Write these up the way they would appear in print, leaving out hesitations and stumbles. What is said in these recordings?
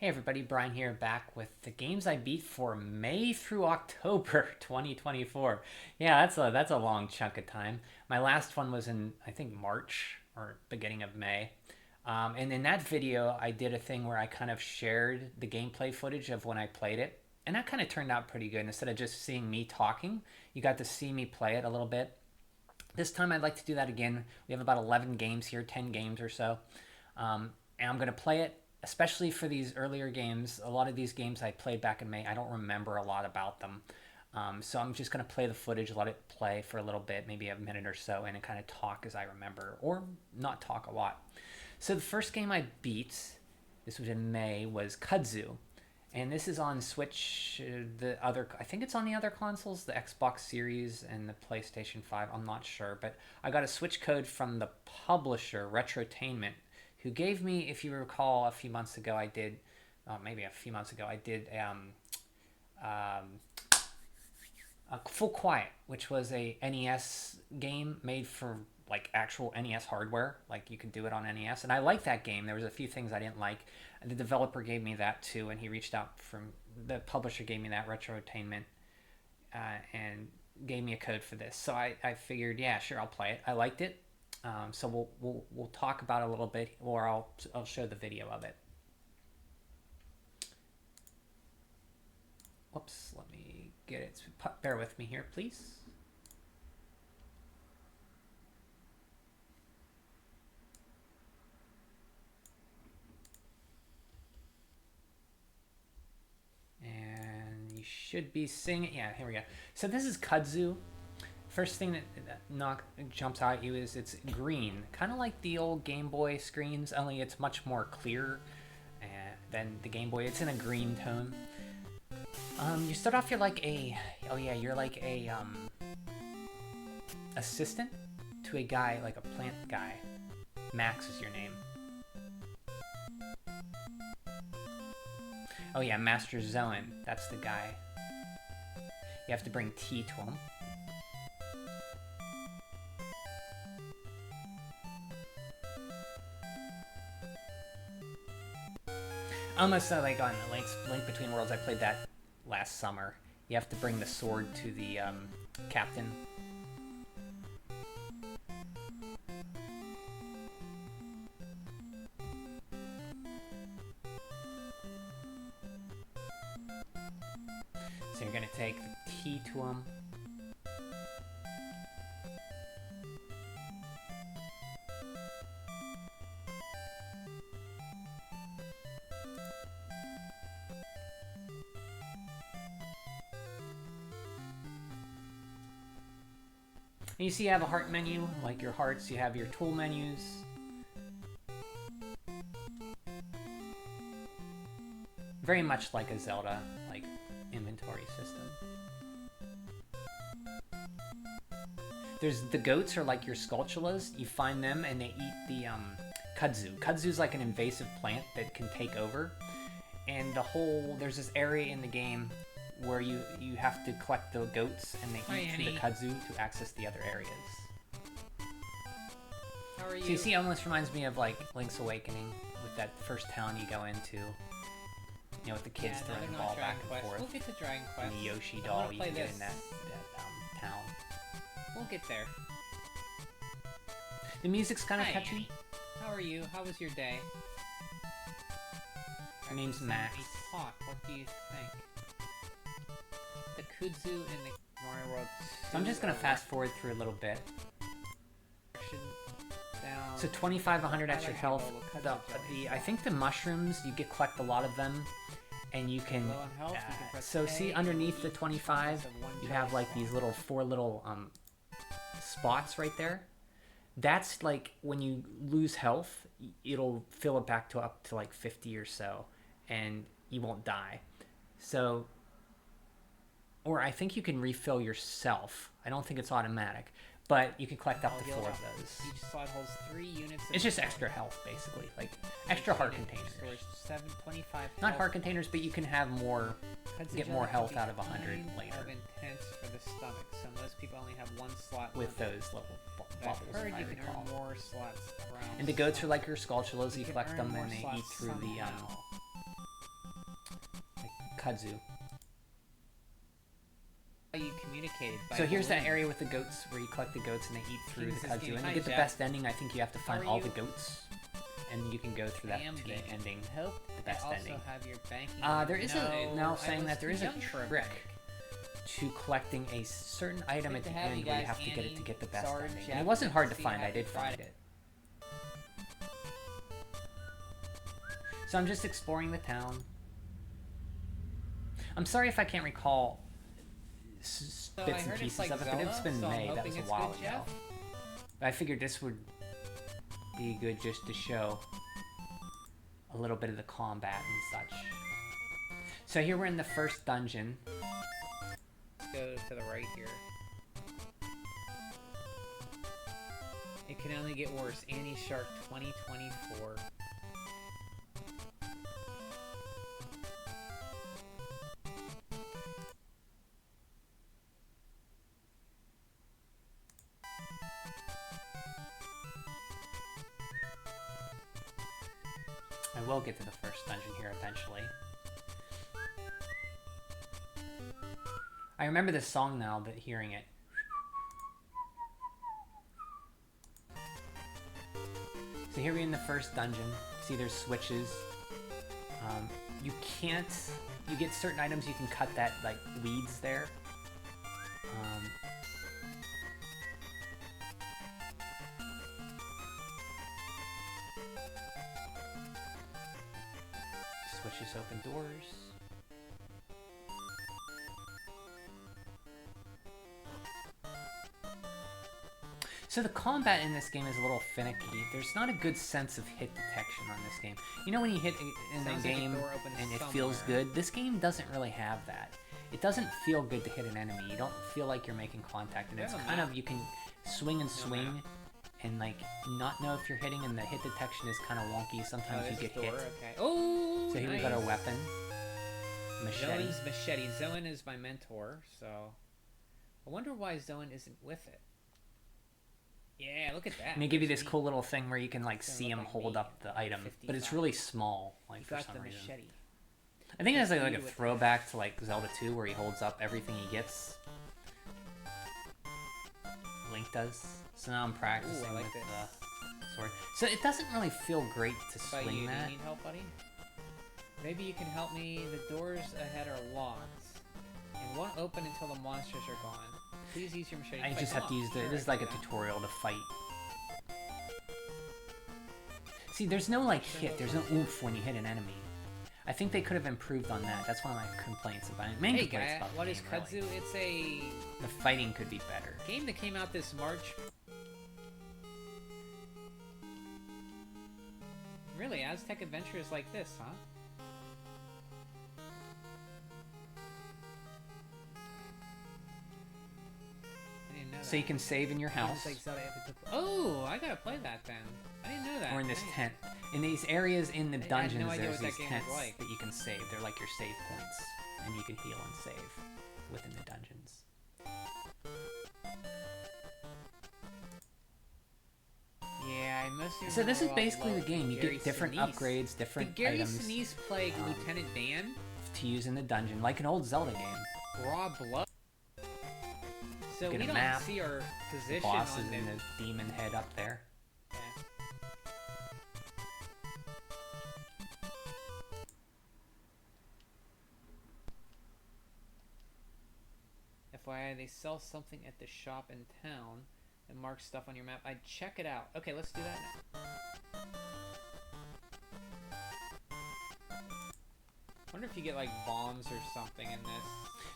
Hey everybody, Brian here, back with the games I beat for May through October 2024. Yeah, that's a long chunk of time. My last one was in I think March or beginning of May. And in that video, I did a thing where I kind of shared the gameplay footage of when I played it, and that kind of turned out pretty good. Instead of just seeing me talking, you got to see me play it a little bit. This time, I'd like to do that again. We have about 11 games here, 10 games or so, and I'm going to play it especially for these earlier games. A lot of these games I played back in May, I don't remember a lot about them. So I'm just going to play the footage, let it play for a little bit, maybe a minute or so, and kind of talk as I remember, or not talk a lot. So the first game I beat, this was in May, was Kudzu. And this is on Switch, I think it's on the other consoles, the Xbox Series and the PlayStation 5, I'm not sure. But I got a Switch code from the publisher, Retrotainment, who gave me, if you recall, a few months ago I did Full Quiet, which was a NES game made for like actual NES hardware. Like you could do it on NES, and I liked that game. There was a few things I didn't like. The developer gave me that too, and he reached out from the publisher, gave me that Retrotainment, and gave me a code for this. So I figured, yeah, sure, I'll play it. I liked it. So we'll talk about it a little bit, or I'll show the video of it. Whoops, let me get it. Bear with me here, please. And you should be seeing it. Yeah, here we go. So this is Kudzu. First thing that jumps out at you is it's green, kind of like the old Game Boy screens, only it's much more clear than the Game Boy. It's in a green tone. You start off, you're like a assistant to a guy, like a plant guy. Max is your name. Oh yeah, Master Zoan, that's the guy. You have to bring tea to him. Almost like on Link Between Worlds, I played that last summer. You have to bring the sword to the captain. So you're going to take the tea to him. And you see you have a heart menu, like your hearts, you have your tool menus. Very much like a Zelda, like, inventory system. The goats are like your Skulltulas. You find them and they eat the Kudzu. Kudzu's like an invasive plant that can take over. And there's this area in the game where you have to collect the goats and they eat through the Kudzu to access the other areas. How are you? So you see, it almost reminds me of like Link's Awakening with that first town you go into. You know, with the kids throwing the ball back and forth. We'll get to Dragon Quest. And the Yoshi doll you can get in that town. We'll get there. The music's kind of catchy. Annie. How are you? How was your day? Her name's Max. Talk. What do you think? The Kudzu and the Mario World 2. So I'm just gonna fast forward through a little bit. Down. So 2,500 extra health. I think the mushrooms, you collect a lot of them, and you can. So see underneath the 25, you have like these four little spots right there. That's like when you lose health, it'll fill it back up to like 50 or so, and you won't die. So. Or I think you can refill yourself. I don't think it's automatic, but you can collect up to 4 of those. Each slot holds 3 units. It's just extra health, basically, like extra heart containers. 725. Not heart containers, but you can have more, get more health out of 100 later. Intense for the stomach, so most people only have 1 slot with those little bubbles. I've heard you can earn more slots around. And the goats are like your Skulltulas. You collect them and they eat through the Kudzu. You communicated by So here's that balloon. area with the goats where you collect the goats and they eat through Kings the is Kudzu. getting And to get the hijacked. best ending, I think you have to How find are all the you? goats. And you can go through that Damn to the game. ending. Hope The best also ending. have your banking. There is a now saying was that there too is a young for a trick bank. to collecting a certain item Good at to the have end you where you guys, have to get it to Annie, get the best Sarge, ending. And Jeff, it wasn't hard to see, find. I happy did find Friday. it. So I'm just exploring the town. I'm sorry if I can't recall So bits I and heard pieces it's like of it, but it's Zelda, been so I'm May. That hoping was a it's while good, ago. Jeff. But I figured this would be good just to show a little bit of the combat and such. So here we're in the first dungeon. Let's go to the right here. It can only get worse. Annie Shark 2024. I will get to the first dungeon here eventually. I remember this song now, that hearing it. So here we're in the first dungeon. See, there's switches. You can't... You get certain items, you can cut that, like, weeds there. Switches open doors. So the combat in this game is a little finicky. There's not a good sense of hit detection on this game. You know when you hit in Sounds the like a game door opens and it feels somewhere. good? This game doesn't really have that. It doesn't feel good to hit an enemy. You don't feel like you're making contact, and We it's have a kind map. of, you can swing and No swing map. and like not know if you're hitting, and the hit detection is kind of wonky. Oh, Sometimes you there's get a door. hit. Okay. Oh, So here nice. we got our weapon. Machete. Zoen's machete. Zoen is my mentor, so I wonder why Zoen isn't with it. Yeah, look at that. And they give you There's this me. cool little thing where you can like Doesn't see look him like hold me. up the item, but it's 55. really small, like You for got some the reason. machete. I think that's like You a with- throwback to like Zelda 2 where he holds up everything he gets. Link does. So now I'm practicing Ooh, I like with this. the sword. So it doesn't really feel great to What about swing you? Do that. you need help, buddy? Maybe you can help me. The doors ahead are locked and won't open until the monsters are gone. Please use your machete. to I fight just them have to off. use the. Sure, This I is like a can do that. tutorial to fight. See, there's no like hit. There's no oomph when you hit an enemy. I think they could have improved on that. That's one of my complaints about it. Main Hey, complaints guy, about the what is game, Kudzu? really. It's a The fighting could be better. game that came out this March. Really, Aztec Adventure is like this, huh? I didn't know that. So you can save in your Games house. like Zelda Epic of- Oh, I gotta play that then. I didn't know that. Or in this Nice. tent. In these areas in the I had no dungeons, idea there's what that these game was tents like. that you can save. They're like your save points. And you can heal and save within the dungeons. Yeah, I mostly So this is remember basically the Love game. You Gary get different Sinise. upgrades, different Did Gary items Sinise play Lieutenant Dan? to use in the dungeon, like an old Zelda game. Raw blood. So Get we a don't map, see our position Bosses on and the demon head up there. Yeah. FYI, they sell something at the shop in town and mark stuff on your map. I'd check it out. Okay, let's do that now. Wonder if you get like bombs or something in this.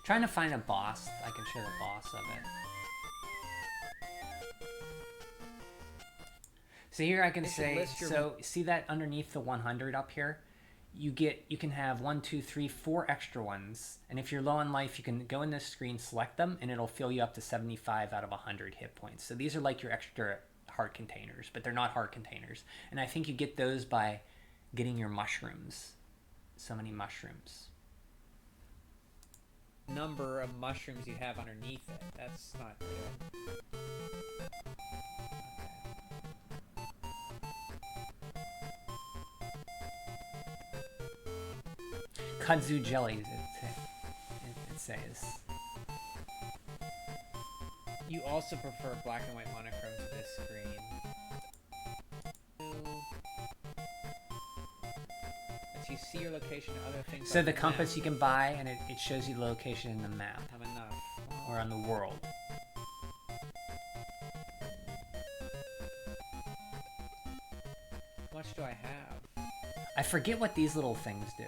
Trying to find a boss. I can show the boss of it. So here I can It should say, list your- so see that underneath the 100 up here? You can have 1, 2, 3, 4 extra ones. And if you're low on life, you can go in this screen, select them, and it'll fill you up to 75 out of 100 hit points. So these are like your extra heart containers, but they're not heart containers. And I think you get those by getting your mushrooms. So many mushrooms. Number of mushrooms you have underneath it. That's not good. Kudzu jellies. It says. You also prefer black and white monochrome to this screen. Lets you see your location and other things. So like the compass map. you can buy, and it shows you the location in the map Have enough. or on the world. How much do I have? I forget what these little things do.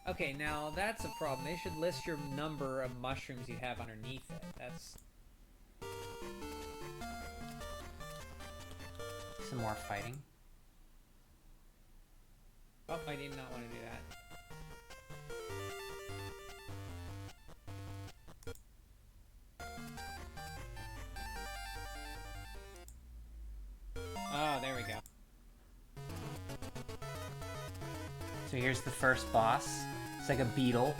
Okay, now that's a problem. They should list your number of mushrooms you have underneath it. That's... Some more fighting. Oh, I did not want to do that. Oh, there we go. So here's the first boss. It's like a beetle.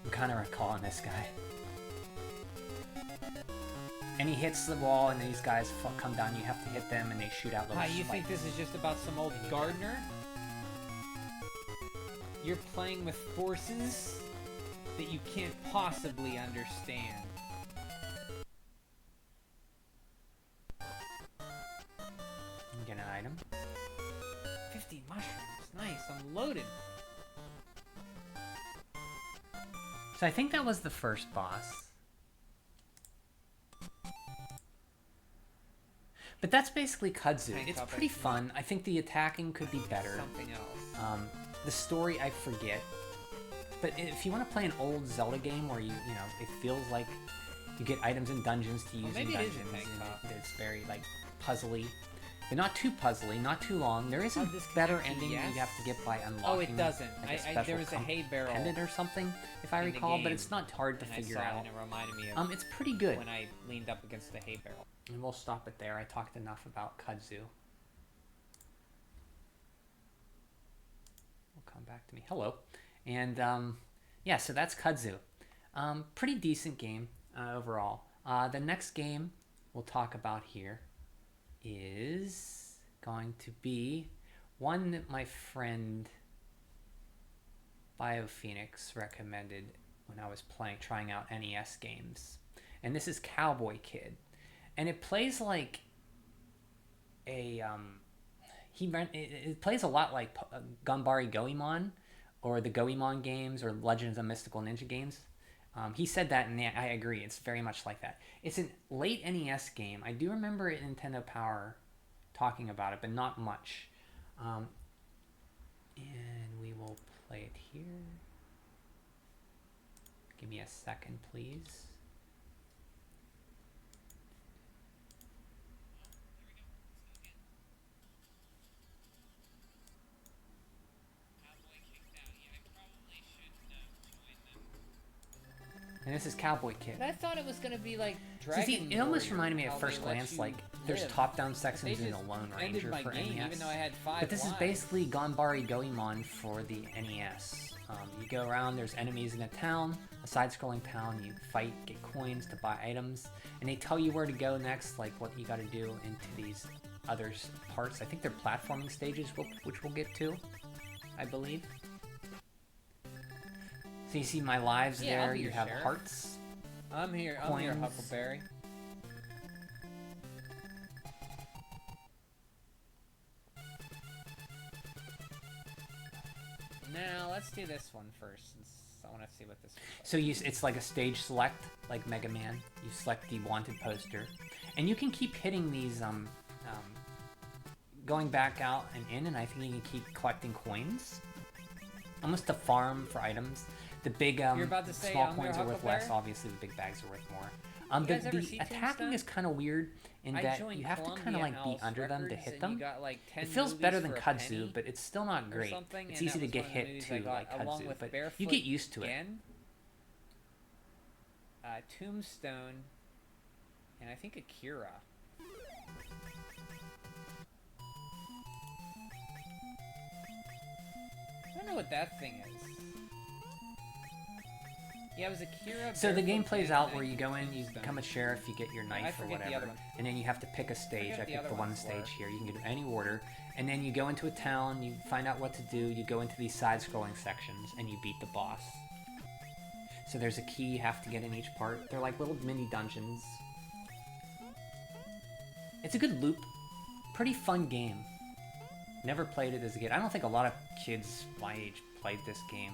I'm kind of recalling this guy. And he hits the wall, and these guys come down. You have to hit them, and they shoot out little You think spikes. this is just about some old gardener? You're playing with forces that you can't possibly understand. Get an item. 50 mushrooms. Nice, I'm loaded. So I think that was the first boss. But that's basically Kudzu. Tank It's puppet, pretty yeah. fun. I think the attacking could be better. Something else. The story, I forget. But if you want to play an old Zelda game where you know, it feels like you get items in dungeons to use in maybe it is dungeons, a tank and top. it's very like puzzly, but not too puzzly, not too long. There is a this better connect to ending yes? you have to get by unlocking. Oh, it doesn't. Like There was a hay barrel pendant or something, if I in the recall, but game, it's not hard to and figure I saw it, out. and it reminded me of It's pretty good. when I leaned up against the hay barrel. And we'll stop it there. I talked enough about Kudzu. Will come back to me. Hello. And yeah, so that's Kudzu. Pretty decent game overall. The next game we'll talk about here is going to be one that my friend BioPhoenix recommended when I was trying out NES games. And this is Cowboy Kid. And it plays like a it plays a lot like Ganbare Goemon or the Goemon games or Legend of Mystical Ninja games. He said that, and I agree. It's very much like that. It's a late NES game. I do remember at Nintendo Power talking about it, but not much. And we will play it here. Give me a second, please. And this is Cowboy Kid. But I thought it was gonna be like So Dragon see, it almost Warrior, reminded me at how first they let glance you like there's live. top-down But sections they in a just Lone ended Ranger my for game, NES. even though I had 5 But this is lives. basically Ganbare Goemon for the NES. You go around, there's enemies in a town, a side-scrolling town, you fight, get coins to buy items, and they tell you where to go next, like what you gotta do into these other parts. I think they're platforming stages, which we'll get to, I believe. So you see my lives Yeah, I'll there, be you your have sheriff. hearts. I'm here, Coins. Huckleberry. Now, let's do this one first, since I want to see what this is. So it's like a stage select, like Mega Man. You select the wanted poster, and you can keep hitting these, going back out and in, and I think you can keep collecting coins, almost to farm for items. The big, You're about to say small I'm your coins are worth less. Huckleberry? Obviously, the big bags are worth more. You guys ever The see attacking Tombstone? is kind of weird in I that joined you have to kind Columbia of like be House under them to Records, hit and them. you got, like, 10 It feels movies better than for a Kudzu, penny but it's still not or great. something, It's and easy that to was get one of the hit movies too, I got, like along Kudzu, with but Barefoot you get used to it. Gen, Tombstone, and I think Akira. I don't know what that thing is. Yeah, it was Akira. So the game Barefoot plays Kid, out and where I you go in, you confused them. become a sheriff, you get your knife or forget the whatever, other one. and then you have to pick a stage. I forget the picked other the one ones stage were. here. You can go any order, and then you go into a town, you find out what to do, you go into these side-scrolling sections, and you beat the boss. So there's a key you have to get in each part. They're like little mini dungeons. It's a good loop. Pretty fun game. Never played it as a kid. I don't think a lot of kids my age played this game.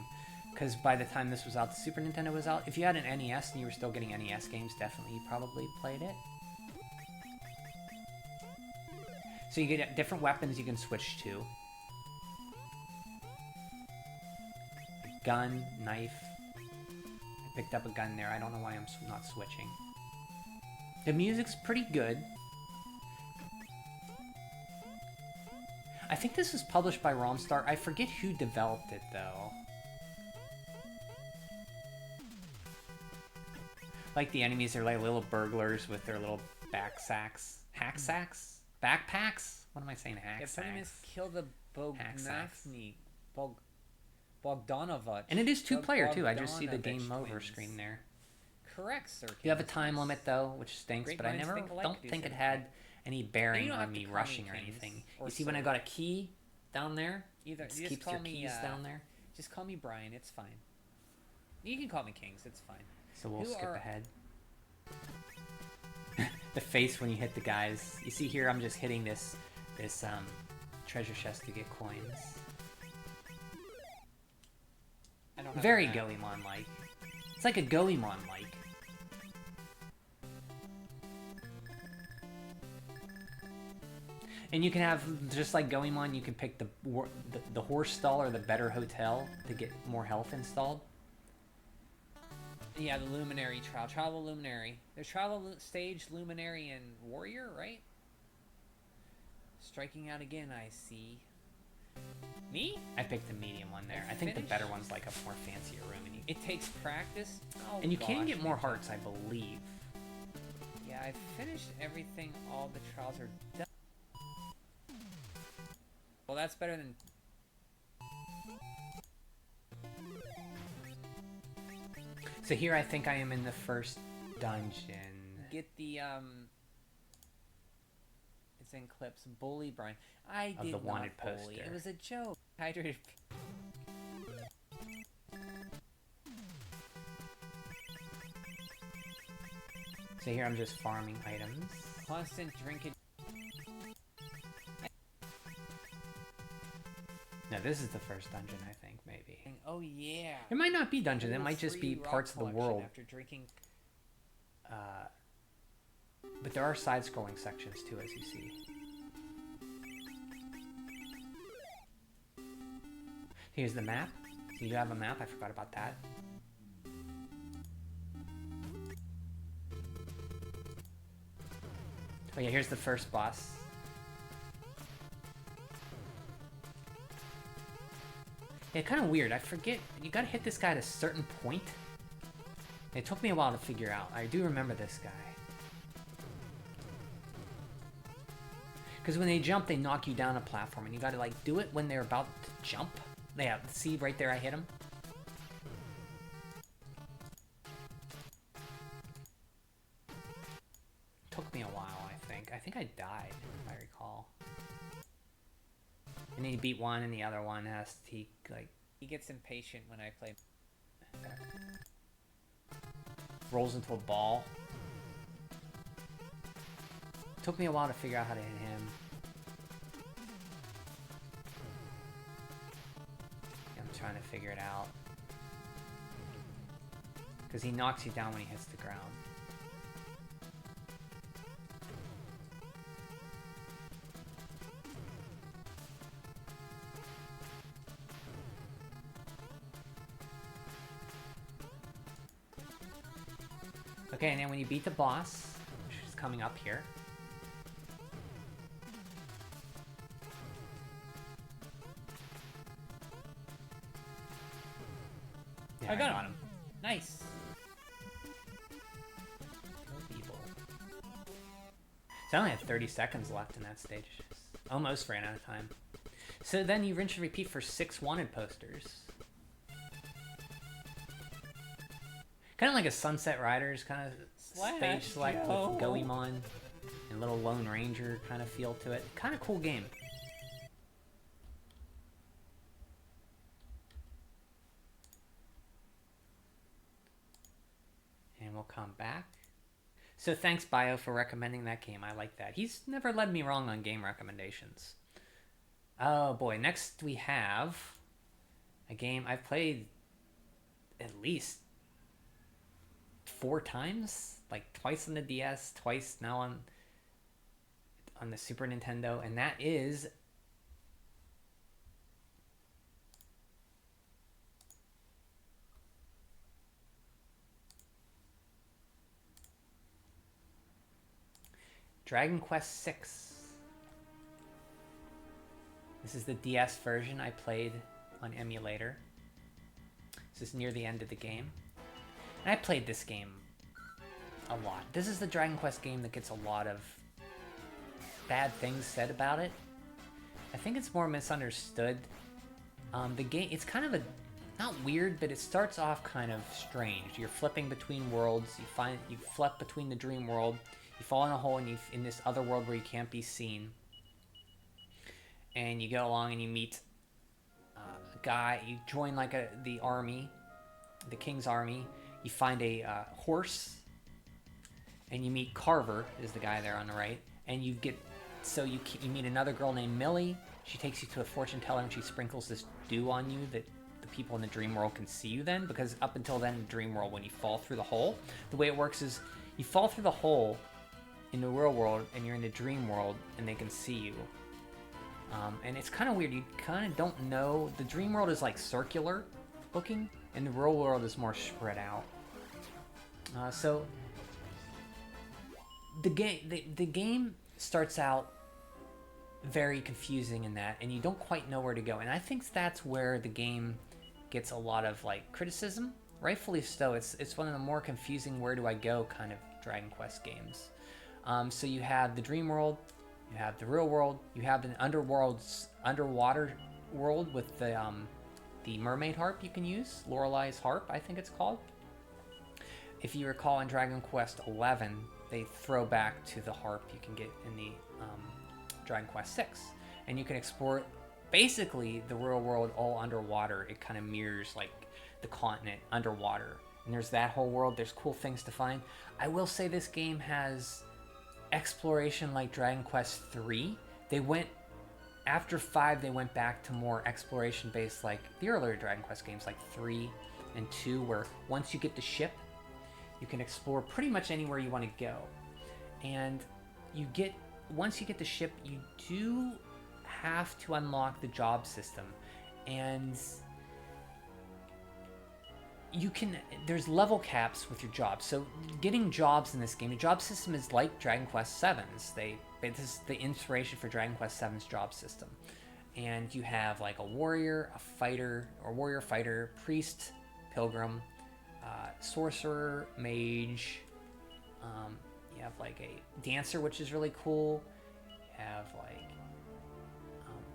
Because by the time this was out, the Super Nintendo was out. If you had an NES and you were still getting NES games, definitely you probably played it. So you get different weapons you can switch to. Gun, knife. I picked up a gun there. I don't know why I'm not switching. The music's pretty good. I think this was published by Romstar. I forget who developed it, though. Like, the enemies are like little burglars with their little backsacks. Hacksacks? Backpacks? What am I saying? Hacksacks? Their name is Kill the Bogdanavnik. Bogdanovich. And it is two-player, too. I just see the game over screen there. Correct, sir. You have a time limit, though, which stinks, Great but I minds never think alike, don't they think it said. had any bearing don't have on to me call me rushing or Kings anything. or You see when I sir. got a key down there? Either This you just keeps call your me keys down there. Just call me Brian. It's fine. You can call me Kings. It's fine. So we'll Who skip are- ahead. The face when you hit the guys. You see here, I'm just hitting this treasure chest to get coins. I don't have Very a map. Goemon-like. It's like a Goemon-like. And you can have, just like Goemon, you can pick the horse stall or the better hotel to get more health installed. Yeah, the Luminary trial. Trial of the Luminary. There's Trial of the Stage, Luminary, and Warrior, right? Striking out again, I see. Me? I picked the medium one there. I think the better one's like a more fancier room. And, It takes practice. Oh, and you can gosh, get more man. hearts, I believe. Yeah, I finished everything. All the trials are done. Well, that's better than... So here I think I am in the first dungeon. Get the, It's in clips. Bully Brian. I Of did the not wanted bully. poster. It was a joke. Hydrated... So here I'm just farming items. Constant drinking... No, this is the first dungeon, I think, maybe. Oh, yeah. It might not be dungeon. It Total might just be free rock parts of the collection world. After drinking... But there are side-scrolling sections too, as you see. Here's the map. So you have a map. I forgot about that. Oh yeah, here's the first boss. Yeah, kind of weird. I forget. You gotta hit this guy at a certain point. It took me a while to figure out. I do remember this guy. Because when they jump, they knock you down a platform, and you gotta, like, do it when they're about to jump. Yeah, see right there, I hit him. Took me a while, I think. I think I died, if I recall. And then you beat one, and the other one has to, like... He gets impatient when I play... rolls into a ball. Took me a while to figure out how to hit him. I'm trying to figure it out. Because he knocks you down when he hits the ground. Okay, and then when you beat the boss, which is coming up here. Yeah, I got him. Nice. Kill people. So I only had 30 seconds left in that stage. Almost ran out of time. So then you rinse and repeat for 6 wanted posters. Kind of like a Sunset Riders kind of Slash stage select Joe. with Goemon and little Lone Ranger kind of feel to it. Kind of cool game. And we'll come back. So thanks, Bio, for recommending that game. I like that. He's never led me wrong on game recommendations. Oh boy, next we have a game I've played at least 4 times, like twice on the DS, twice now on the Super Nintendo, and that is Dragon Quest VI. This is the DS version I played on emulator. This is near the end of the game. And I played this game a lot. This is the Dragon Quest game that gets a lot of bad things said about it. I think it's more misunderstood. The game, it's kind of a, not weird, but it starts off kind of strange. You're flipping between worlds. You flip between the dream world. You fall in a hole in this other world where you can't be seen. And you go along and you meet a guy. You join like the army, the king's army. You find a horse, and you meet Carver, is the guy there on the right. And you meet another girl named Millie. She takes you to a fortune teller, and she sprinkles this dew on you that the people in the dream world can see you then. Because up until then, in the dream world, when you fall through the hole, the way it works is you fall through the hole in the real world, and you're in the dream world, and they can see you. And it's kind of weird. You kind of don't know. The dream world is like circular looking, and the real world is more spread out. So the game starts out very confusing in that, and you don't quite know where to go. And I think that's where the game gets a lot of like criticism, rightfully so. It's one of the more confusing where do I go kind of Dragon Quest games. So you have the dream world, you have the real world, you have an underwater world with the mermaid harp you can use, Lorelai's harp, I think it's called. If you recall in Dragon Quest XI, they throw back to the harp you can get in the Dragon Quest VI, and you can explore basically the real world all underwater. It kind of mirrors like the continent underwater, and there's that whole world. There's cool things to find. I will say this game has exploration like Dragon Quest III. After 5, they went back to more exploration based like the earlier Dragon Quest games like 3 and 2, where once you get the ship, you can explore pretty much anywhere you want to go. And once you get the ship, you do have to unlock the job system. And there's level caps with your jobs. So getting jobs in this game, the job system is like Dragon Quest VII's. This is the inspiration for Dragon Quest VII's job system. And you have like a warrior, a fighter, or warrior fighter, priest, pilgrim, sorcerer, mage. You have like a dancer, which is really cool. You have like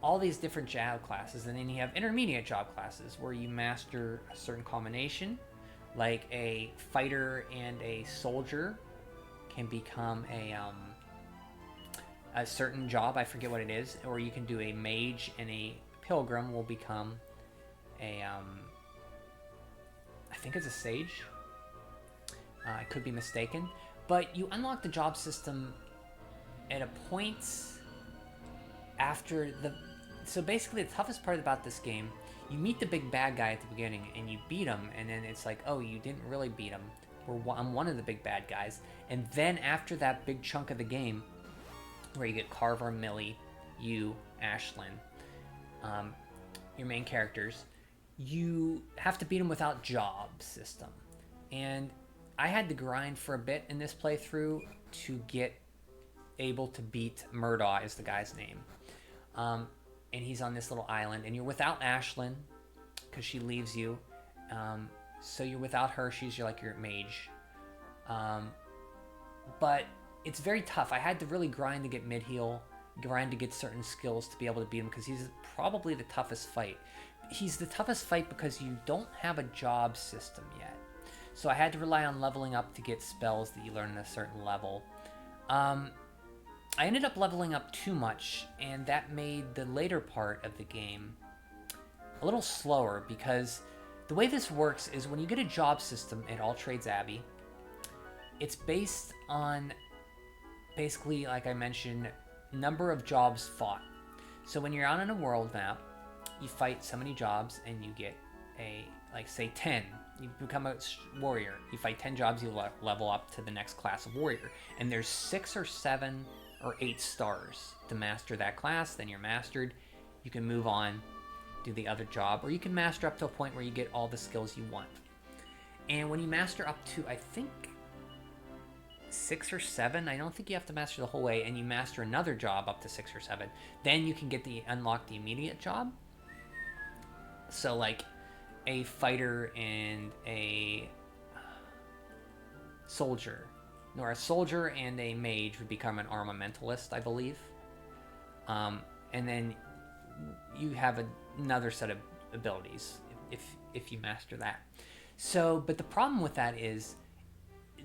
all these different job classes, and then you have intermediate job classes where you master a certain combination, like a fighter and a soldier can become a certain job. I forget what it is. Or you can do a mage and a pilgrim will become a I think it's a sage. I could be mistaken, but you unlock the job system at a point after so basically the toughest part about this game, you meet the big bad guy at the beginning and you beat him, and then it's like, oh, you didn't really beat him. I'm one of the big bad guys. And then after that big chunk of the game, where you get Carver, Millie, you, Ashlyn, your main characters, you have to beat him without job system. And I had to grind for a bit in this playthrough to get able to beat Murdaugh, is the guy's name. And he's on this little island, and you're without Ashlyn because she leaves you. So you're without her. She's your mage. But it's very tough. I had to really grind to get mid-heal, grind to get certain skills to be able to beat him, because he's probably the toughest fight. He's the toughest fight because you don't have a job system yet. So I had to rely on leveling up to get spells that you learn at a certain level. I ended up leveling up too much, and that made the later part of the game a little slower, because the way this works is when you get a job system at All Trades Abbey, it's based on, basically, like I mentioned, number of jobs fought. So when you're out on a world map, you fight so many jobs and you get a, like, say 10. You become a warrior. You fight 10 jobs, you level up to the next class of warrior. And there's 6 or 7 or 8 stars to master that class. Then you're mastered. You can move on, do the other job, or you can master up to a point where you get all the skills you want. And when you master up to, I think, 6 or 7, I don't think you have to master the whole way, and you master another job up to 6 or 7, then you can get unlock the immediate job. So like a fighter and a soldier, or a soldier and a mage would become an armamentalist, I believe. And then you have another set of abilities if you master that. So, but the problem with that is,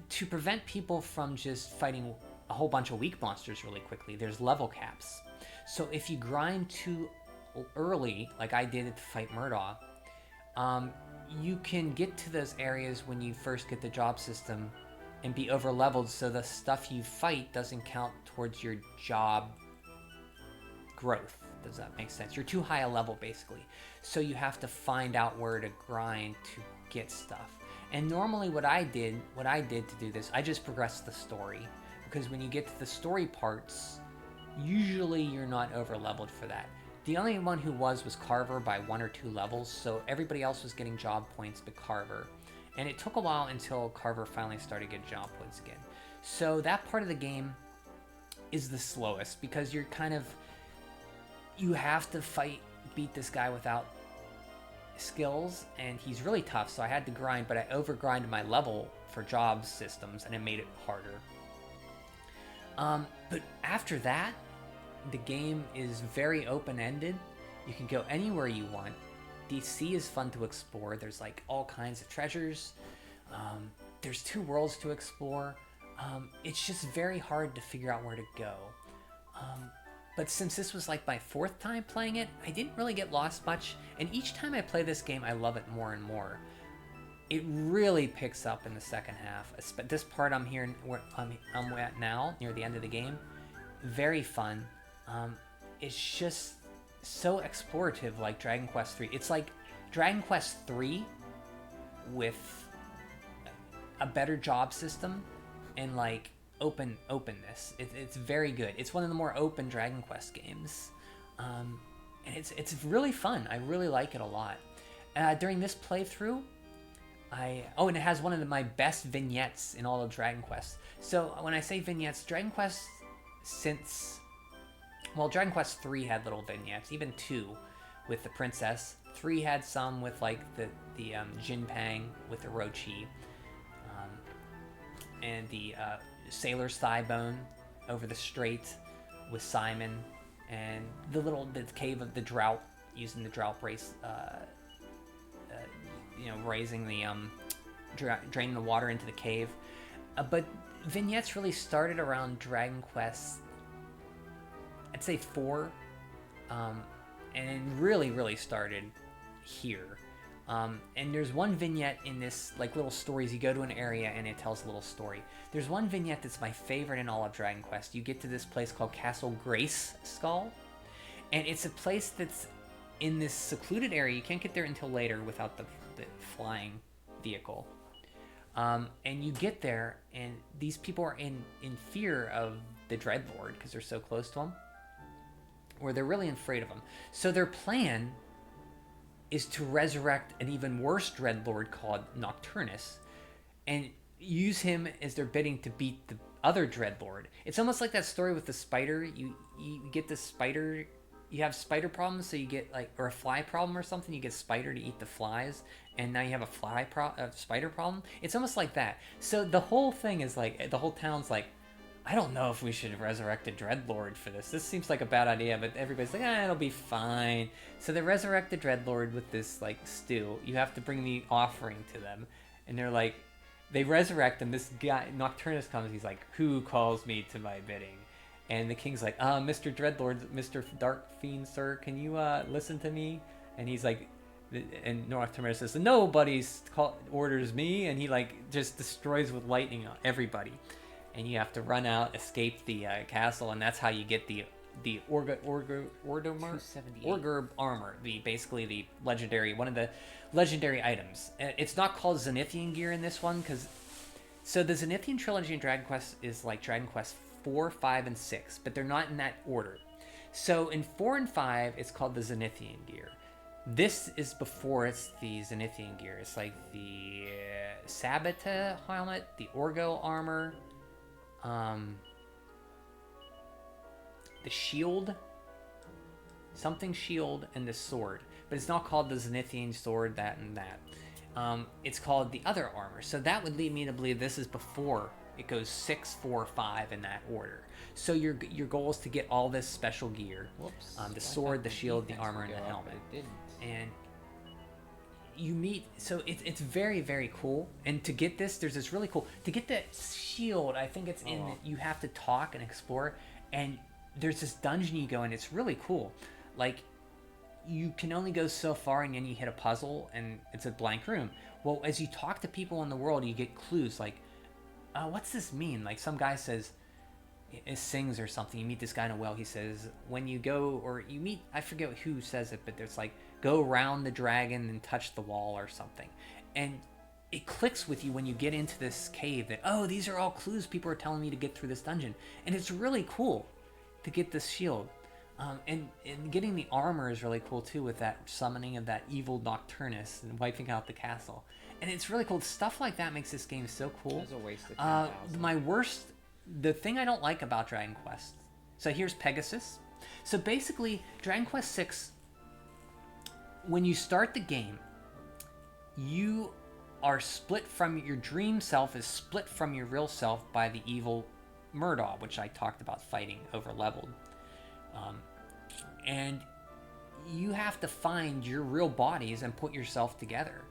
to prevent people from just fighting a whole bunch of weak monsters really quickly, there's level caps. So if you grind too early, like I did to fight Murdaugh, you can get to those areas when you first get the job system and be over leveled, so the stuff you fight doesn't count towards your job growth. Does that make sense? You're too high a level, basically. So you have to find out where to grind to get stuff. And normally what I did to do this, I just progressed the story. Because when you get to the story parts, usually you're not over leveled for that. The only one who was Carver by 1 or 2 levels, so everybody else was getting job points but Carver. And it took a while until Carver finally started getting job points again. So that part of the game is the slowest, because you're kind of, you have to beat this guy without skills, and he's really tough, so I had to grind, but I over-grinded my level for job systems, and it made it harder. But after that, the game is very open-ended. You can go anywhere you want. DC is fun to explore. There's like all kinds of treasures. There's 2 worlds to explore. It's just very hard to figure out where to go. But since this was like my 4th time playing it, I didn't really get lost much. And each time I play this game, I love it more and more. It really picks up in the second half. This part I'm here, where I'm at now, near the end of the game, very fun. It's just so explorative, like Dragon Quest 3. It's like Dragon Quest 3 with a better job system and like openness. It's very good. It's one of the more open Dragon Quest games, and it's really fun. I really like it a lot. During this playthrough, and it has one of my best vignettes in all of Dragon Quest. So when I say vignettes, Dragon Quest Dragon Quest 3 had little vignettes, even 2 with the princess. 3 had some with like the Jinpang with the Rochi, and the Sailor's Thigh Bone over the strait with Simon, and the cave of the drought, using the drought brace, raising the draining the water into the cave. But vignettes really started around Dragon Quest, I'd say 4, and it really started here. And there's one vignette in this, like, little stories. You go to an area and it tells a little story. There's one vignette that's my favorite in all of Dragon Quest. You get to this place called Castle Grace Skull, and it's a place that's in this secluded area. You can't get there until later without the flying vehicle. And you get there, and these people are in fear of the Dreadlord because they're so close to him, or they're really afraid of him. So their plan is to resurrect an even worse Dreadlord called Nocturnus, and use him as their bidding to beat the other Dreadlord. It's almost like that story with the spider. You get the spider, you have spider problems, so you get or a fly problem or something. You get spider to eat the flies, and now you have a spider problem. It's almost like that. So the whole thing is like, the whole town's like, I don't know if we should resurrect a Dreadlord for this. This seems like a bad idea, but everybody's like, it'll be fine. So they resurrect the Dreadlord with this, stew. You have to bring the offering to them. And they're like, they resurrect him. This guy Nocturnus comes. He's like, "Who calls me to my bidding?" And the king's like, Mr. Dreadlord, Mr. Dark Fiend, sir, can you listen to me? And he's like, and Nocturnus says, nobody's orders me, and he like just destroys with lightning on everybody. And you have to run out, escape the castle, and that's how you get the Orger armor, basically the legendary, one of the legendary items. It's not called Zenithian gear in this one because so the Zenithian trilogy in Dragon Quest is like Dragon Quest 4, 5, and 6, but they're not in that order. So in 4 and 5, it's called the Zenithian gear. This is before it's the Zenithian gear. It's like the Sabata helmet, the Orgo armor, the shield, something shield, and the sword. But it's not called the Zenithian sword, that and that. It's called the other armor. So that would lead me to believe this is before it goes 6, 4, 5 in that order. So your goal is to get all this special gear. Whoops. The sword, the shield, the armor, and the helmet. And you meet, so it's very, very cool. And to get this, there's this really cool, to get the shield, I think it's in, you have to talk and explore. And there's this dungeon you go in, it's really cool. Like, you can only go so far and then you hit a puzzle and it's a blank room. Well, as you talk to people in the world, you get clues like, what's this mean? Like some guy says, it sings or something. You meet this guy in a well. He says, when you go, or you meet, I forget who says it, but there's like, go around the dragon and touch the wall or something. And it clicks with you when you get into this cave that, oh, these are all clues people are telling me to get through this dungeon. And it's really cool to get this shield. And getting the armor is really cool too, with that summoning of that evil Nocturnus and wiping out the castle. And it's really cool. Stuff like that makes this game so cool. It was a waste of time. The thing I don't like about Dragon Quest. So here's Pegasus. So basically, Dragon Quest 6, when you start the game, you are split from your dream self is split from your real self by the evil Murdaugh, which I talked about fighting over leveled. And you have to find your real bodies and put yourself together.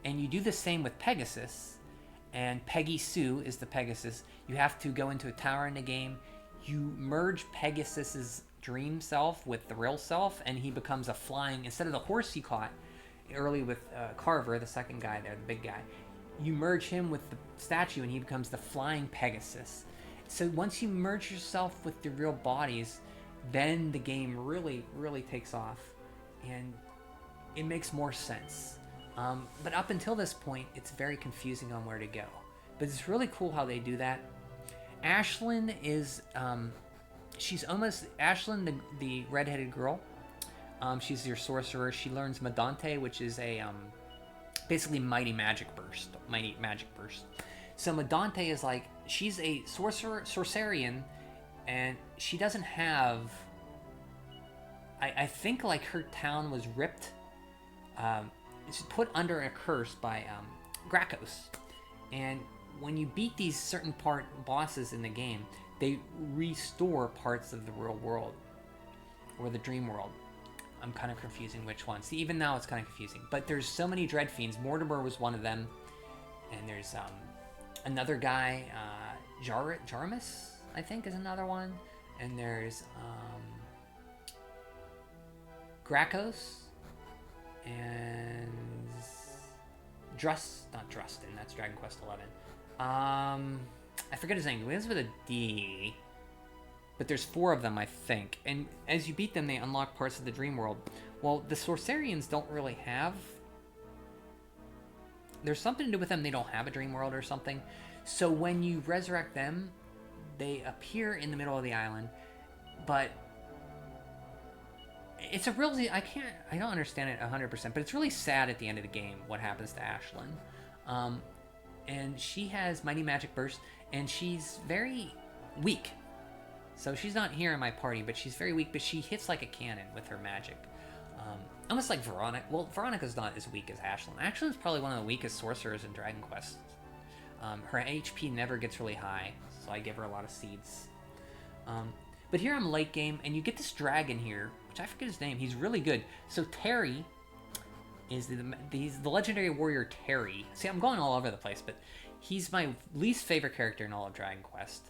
And you do the same with Pegasus. And Peggy Sue is the Pegasus. You have to go into a tower in the game. You merge Pegasus's dream self with the real self, and he becomes a flying, instead of the horse you caught early with Carver, the second guy there, the big guy, you merge him with the statue and he becomes the flying Pegasus. So once you merge yourself with the real bodies, then the game really, really takes off, and it makes more sense. But up until this point, it's very confusing on where to go. But it's really cool how they do that. Ashlyn is, she's almost, Ashlyn, the redheaded girl. She's your sorcerer. She learns Medante, which is a, basically Mighty Magic Burst. So Medante is like, she's a sorcerian, and she doesn't have, I think like her town was ripped, it's put under a curse by Gracchus. And when you beat these certain bosses in the game, they restore parts of the real world, or the dream world. I'm kind of confusing which one. See, even now it's kind of confusing. But there's so many Dread Fiends. Mortimer was one of them. And there's another guy, Jarmus, I think, is another one. And there's Gracchus. And not Drustin, that's Dragon Quest 11. I forget his name. It begins with a D. But there's 4 of them, I think. And as you beat them, they unlock parts of the dream world. Well, the Sorcerians don't really have... There's something to do with them. They don't have a dream world or something. So when you resurrect them, they appear in the middle of the island. But it's a really... I don't understand it 100%. But it's really sad at the end of the game what happens to Ashlyn. And she has Mighty Magic Burst. And she's very weak. So she's not here in my party, but she's very weak, but she hits like a cannon with her magic. Almost like Veronica. Well, Veronica's not as weak as Ashlyn. Ashlyn's probably one of the weakest sorcerers in Dragon Quest. Her HP never gets really high, so I give her a lot of seeds. But here I'm late game, and you get this dragon here, which I forget his name. He's really good. So Terry is he's the legendary warrior Terry. See, I'm going all over the place, but He's my least favorite character in all of Dragon Quest,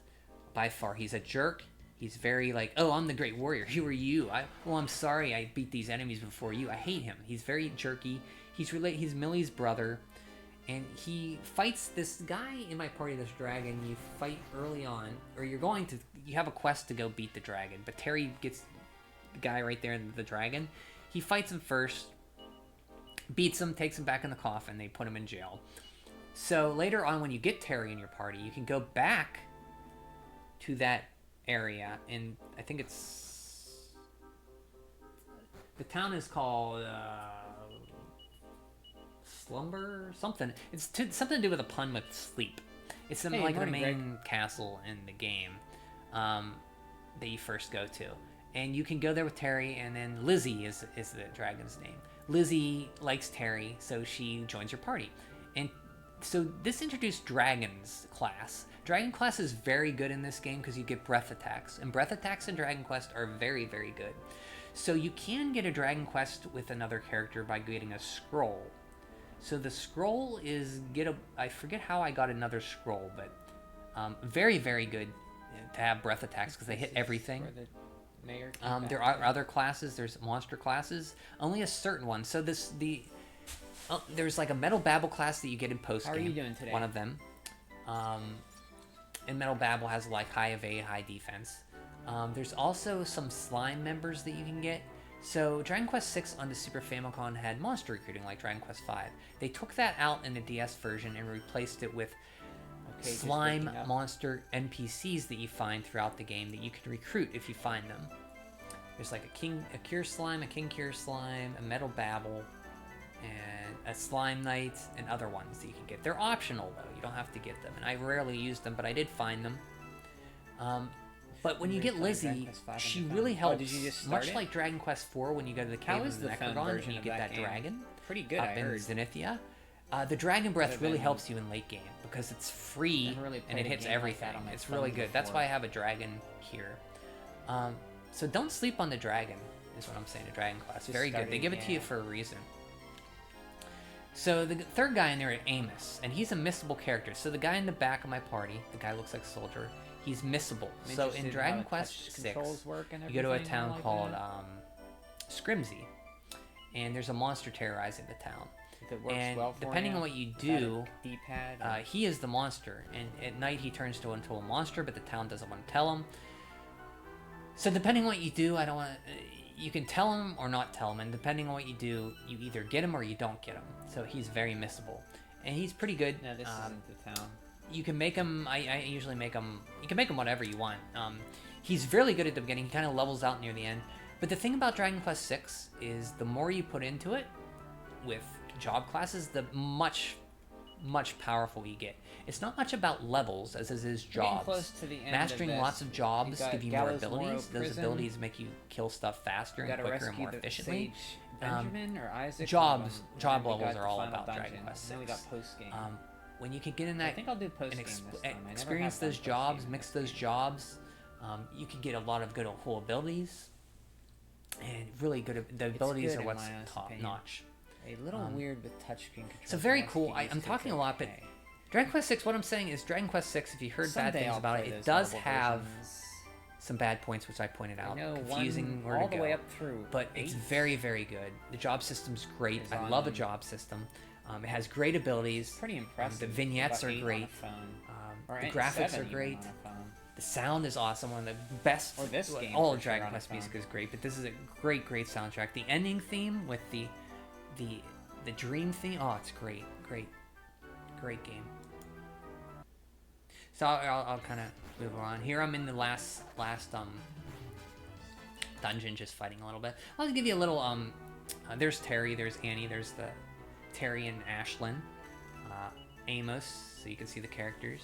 by far. He's a jerk. He's very like, oh, I'm the great warrior. Who are you? I'm sorry, I beat these enemies before you. I hate him. He's very jerky. He's Millie's brother, and he fights this guy in my party, this dragon. You fight early on, or you have a quest to go beat the dragon, but Terry gets the guy right there, the dragon. He fights him first, beats him, takes him back in the coffin. They put him in jail. So later on, when you get Terry in your party, you can go back to that area, and I think the town is called Slumber something. It's something to do with a pun with sleep. It's the main castle in the game that you first go to, and you can go there with Terry, and then Lizzie is the dragon's name. Lizzie likes Terry, so she joins your party, and so this introduced Dragon's class. Dragon class is very good in this game because you get breath attacks, and breath attacks in Dragon Quest are very, very good. So you can get a Dragon Quest with another character by getting a scroll. So the scroll is I forget how I got another scroll, but very, very good to have breath attacks because they hit everything. There are other classes. There's monster classes, only a certain one. So there's like a Metal Babble class that you get in post game. How are you doing today? One of them. And Metal Babble has like high evade, high defense. There's also some slime members that you can get. So Dragon Quest VI on the Super Famicom had monster recruiting like Dragon Quest V. They took that out in the DS version and replaced it with slime monster NPCs that you find throughout the game that you can recruit if you find them. There's like a Cure Slime, a King Cure Slime, a Metal Babble, and a Slime Knight, and other ones that you can get. They're optional though, you don't have to get them, and I rarely use them, but I did find them. But when you get Lizzie, she really helps. Did you just start much it? like Dragon Quest IV, when you go to the cave of the Necrodon and you get that dragon pretty good, up in Zenithia. The Dragon Breath really helps you in late game because it's free and it hits everything. It's really good. That's why I have a dragon here. So don't sleep on the dragon, is what I'm saying to Dragon Class. Very good. They give it to you for a reason. So the third guy in there is Amos, and he's a missable character. So the guy in the back of my party, the guy looks like a soldier, he's missable. So in Dragon Quest VI, you go to a town called Scrimsey, and there's a monster terrorizing the town. And depending on what you do, he is the monster, and at night he turns into a monster, but the town doesn't want to tell him. So depending on what you do, you can tell him or not tell him, and depending on what you do, you either get him or you don't get him. So he's very missable, and he's pretty good. No, this isn't the town. You can make him. I usually make him. You can make him whatever you want. He's really good at the beginning. He kind of levels out near the end. But the thing about Dragon Quest VI is the more you put into it with job classes, the much powerful you get. It's not much about levels as it is jobs. Close to the end Mastering of lots of jobs give you more abilities. Those prison. abilities make you kill stuff faster and quicker and more efficiently. Benjamin or Isaac. Job levels are all about Dragon Quest VI. We got post game. When you can get in that, I think I'll do post game this time. Experience those jobs, mix those jobs. You can get a lot of good cool abilities, and really good. The abilities are what's top notch. A little weird with touchscreen controls. So very cool. I'm talking a lot, but Dragon Quest VI. What I'm saying is Dragon Quest VI. If you heard bad things about it, it does have some bad points, which I pointed out. Confusing where to go. All the way up through. But it's very, very good. The job system's great. I love a job system. It has great abilities. Pretty impressive. The vignettes are great. The graphics are great. The sound is awesome. One of the best. Or this game. All of Dragon Quest music is great, but this is a great soundtrack. The ending theme with the dream theme. Oh, it's great game. So I'll kind of move on. Here I'm in the last dungeon, just fighting a little bit. I'll just give you a little there's Terry, there's Annie, there's the Terry and Ashlyn, Amos, so you can see the characters.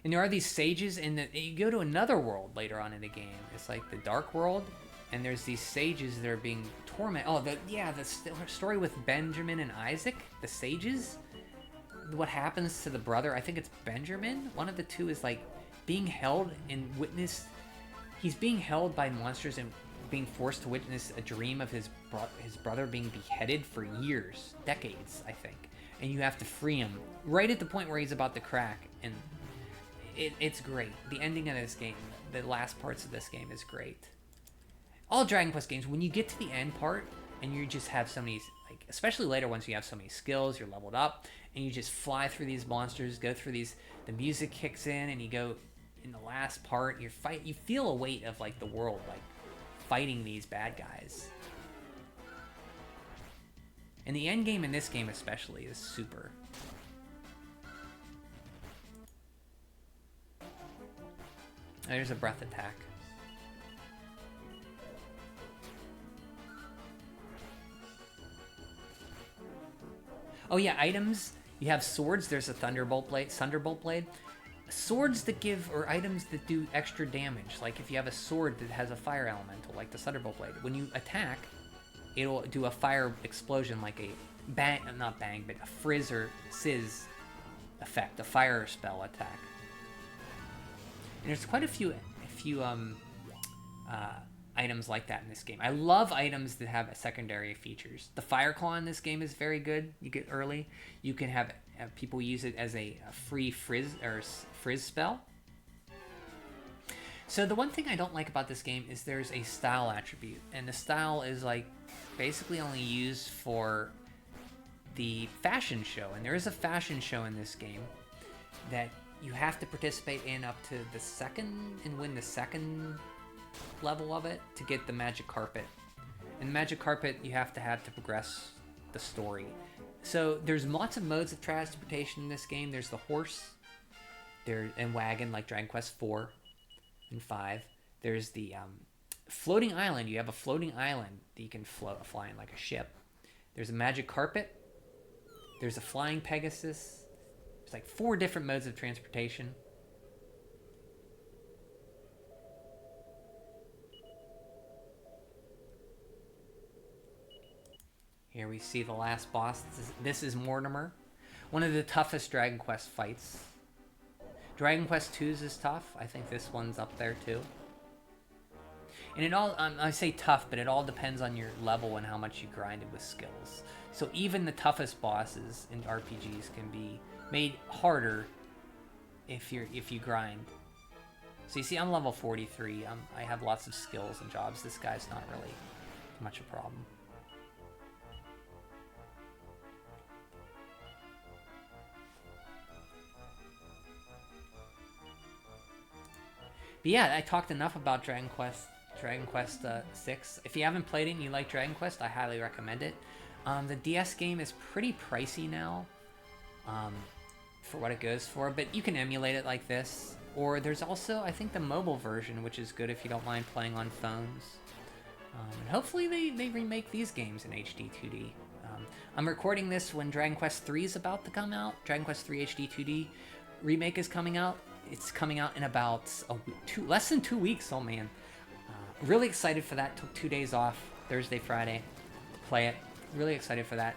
And there are these sages, and you go to another world later on in the game. It's like the Dark World, and there's these sages that are being tormented. Oh, the story with Benjamin and Isaac, the sages. what happens to the brother. I think it's Benjamin. One of the two is like being held and witness. He's being held by monsters and being forced to witness a dream of his brother being beheaded for years, decades, I think. And you have to free him right at the point where he's about to crack. And it's great. The ending of this game, the last parts of this game is great. All Dragon Quest games, when you get to the end part and you just have so many, like, especially later once you have so many skills, you're leveled up, and you just fly through these monsters, go through these, the music kicks in, and you go in the last part, you feel a weight of, like, the world, like, fighting these bad guys. And the end game in this game especially is super. There's a breath attack. Oh yeah, items. You have swords. There's a Thunderbolt Blade. Swords that give, or items that do extra damage. Like if you have a sword that has a fire elemental, like the Thunderbolt Blade. When you attack, it'll do a fire explosion, like a bang, not bang, but a frizz or sizz effect, a fire spell attack. And there's quite a few items like that in this game. I love items that have secondary features. The Fire Claw in this game is very good. You get early. You can have people use it as a free frizz spell. So the one thing I don't like about this game is there's a style attribute, and the style is like basically only used for the fashion show. And there is a fashion show in this game that you have to participate in up to the second and win the second level of it to get the magic carpet. And the magic carpet you have to progress the story. So there's lots of modes of transportation in this game. There's the horse, and wagon like Dragon Quest 4 and 5. There's the floating island. You have a floating island that you can fly in like a ship. There's a magic carpet. There's a flying Pegasus. There's like 4 different modes of transportation. Here we see the last boss. This is Mortimer. One of the toughest Dragon Quest fights. Dragon Quest 2's is tough. I think this one's up there too. And it all, I say tough, but it all depends on your level and how much you grinded with skills. So even the toughest bosses in RPGs can be made harder if you grind. So you see, I'm level 43. I have lots of skills and jobs. This guy's not really much a problem. But yeah, I talked enough about Dragon Quest 6. If you haven't played it and you like Dragon Quest, I highly recommend it. The DS game is pretty pricey now for what it goes for, but you can emulate it like this. Or there's also, I think, the mobile version, which is good if you don't mind playing on phones. And hopefully they remake these games in HD 2D. I'm recording this when Dragon Quest 3 is about to come out. Dragon Quest 3 HD 2D remake is coming out. It's coming out in about less than 2 weeks. Oh man, really excited for that. Took 2 days off, Thursday, Friday, to play it. Really excited for that,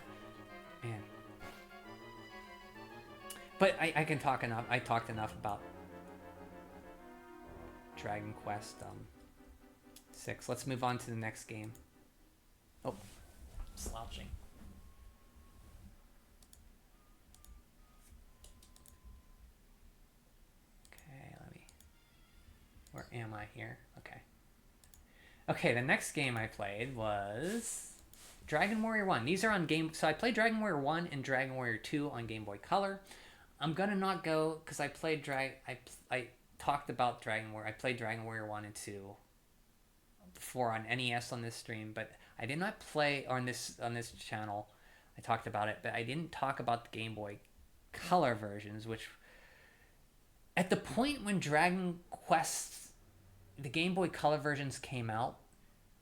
man. But I can talk enough. I talked enough about Dragon Quest 6. Let's move on to the next game. Oh, slouching. Where am I here? Okay. Okay, the next game I played was Dragon Warrior 1. These are on game... So I played Dragon Warrior 1 and Dragon Warrior 2 on Game Boy Color. I'm gonna not go... Because I played I talked about Dragon Warrior... I played Dragon Warrior 1 and 2 before on NES on this stream, but I did not play... on this channel, I talked about it, but I didn't talk about the Game Boy Color versions, which... At the point when Dragon Quest, the Game Boy Color versions came out,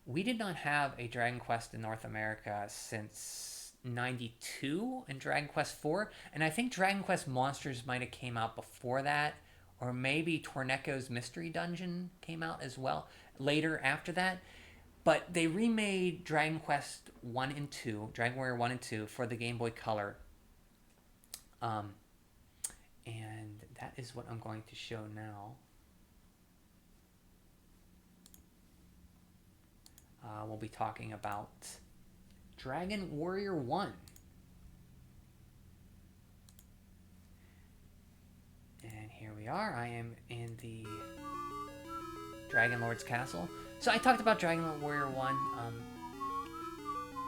we did not have a Dragon Quest in North America since 92 and Dragon Quest 4. And I think Dragon Quest Monsters might have came out before that, or maybe Torneco's Mystery Dungeon came out as well later after that. But they remade Dragon Quest 1 and 2, Dragon Warrior 1 and 2 for the Game Boy Color Um, and that is what I'm going to show now. We'll be talking about Dragon Warrior 1. And here we are. I am in the Dragon Lord's Castle. So I talked about Dragon Warrior 1.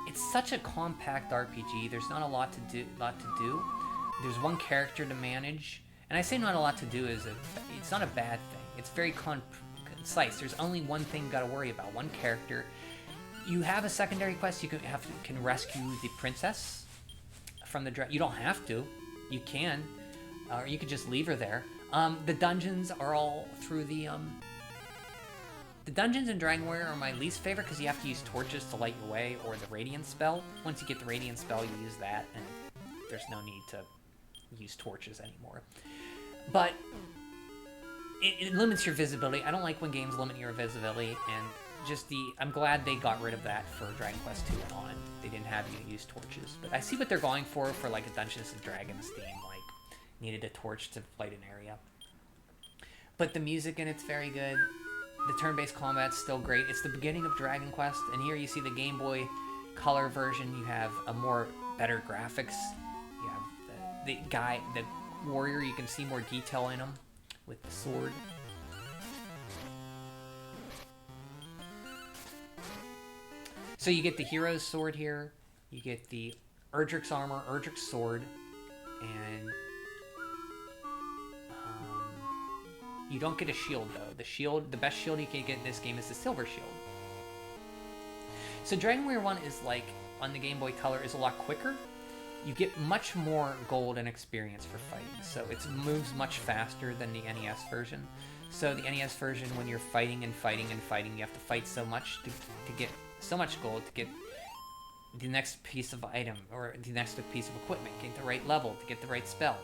It's such a compact RPG. There's not a lot to do. There's one character to manage. And I say not a lot to do it's not a bad thing. It's very concise. There's only one thing you got to worry about. One character. You have a secondary quest. You can rescue the princess from the dragon. You don't have to. You can. Or you could just leave her there. The dungeons are all through the dungeons in Dragon Warrior are my least favorite because you have to use torches to light your way, or the Radiant spell. Once you get the Radiant spell, you use that, and there's no need to use torches anymore. But it limits your visibility. I don't like when games limit your visibility, and I'm glad they got rid of that for Dragon Quest 2 and on. They didn't have you use torches. But I see what they're going for like a Dungeons and Dragons theme, like needed a torch to light an area. But the music in it's very good. The turn-based combat's still great. It's the beginning of Dragon Quest, and here you see the Game Boy Color version. You have better graphics. You have the warrior. You can see more detail in him with the sword. So you get the hero's sword here. You get the Erdrick's armor, Erdrick's sword, and you don't get a shield, though. The best shield you can get in this game is the Silver Shield. So Dragon Warrior 1 is like, on the Game Boy Color, is a lot quicker. You get much more gold and experience for fighting. So it moves much faster than the NES version. So the NES version, when you're fighting and fighting and fighting, you have to fight so much to get so much gold to get the next piece of item, or the next piece of equipment, get the right level, to get the right spell.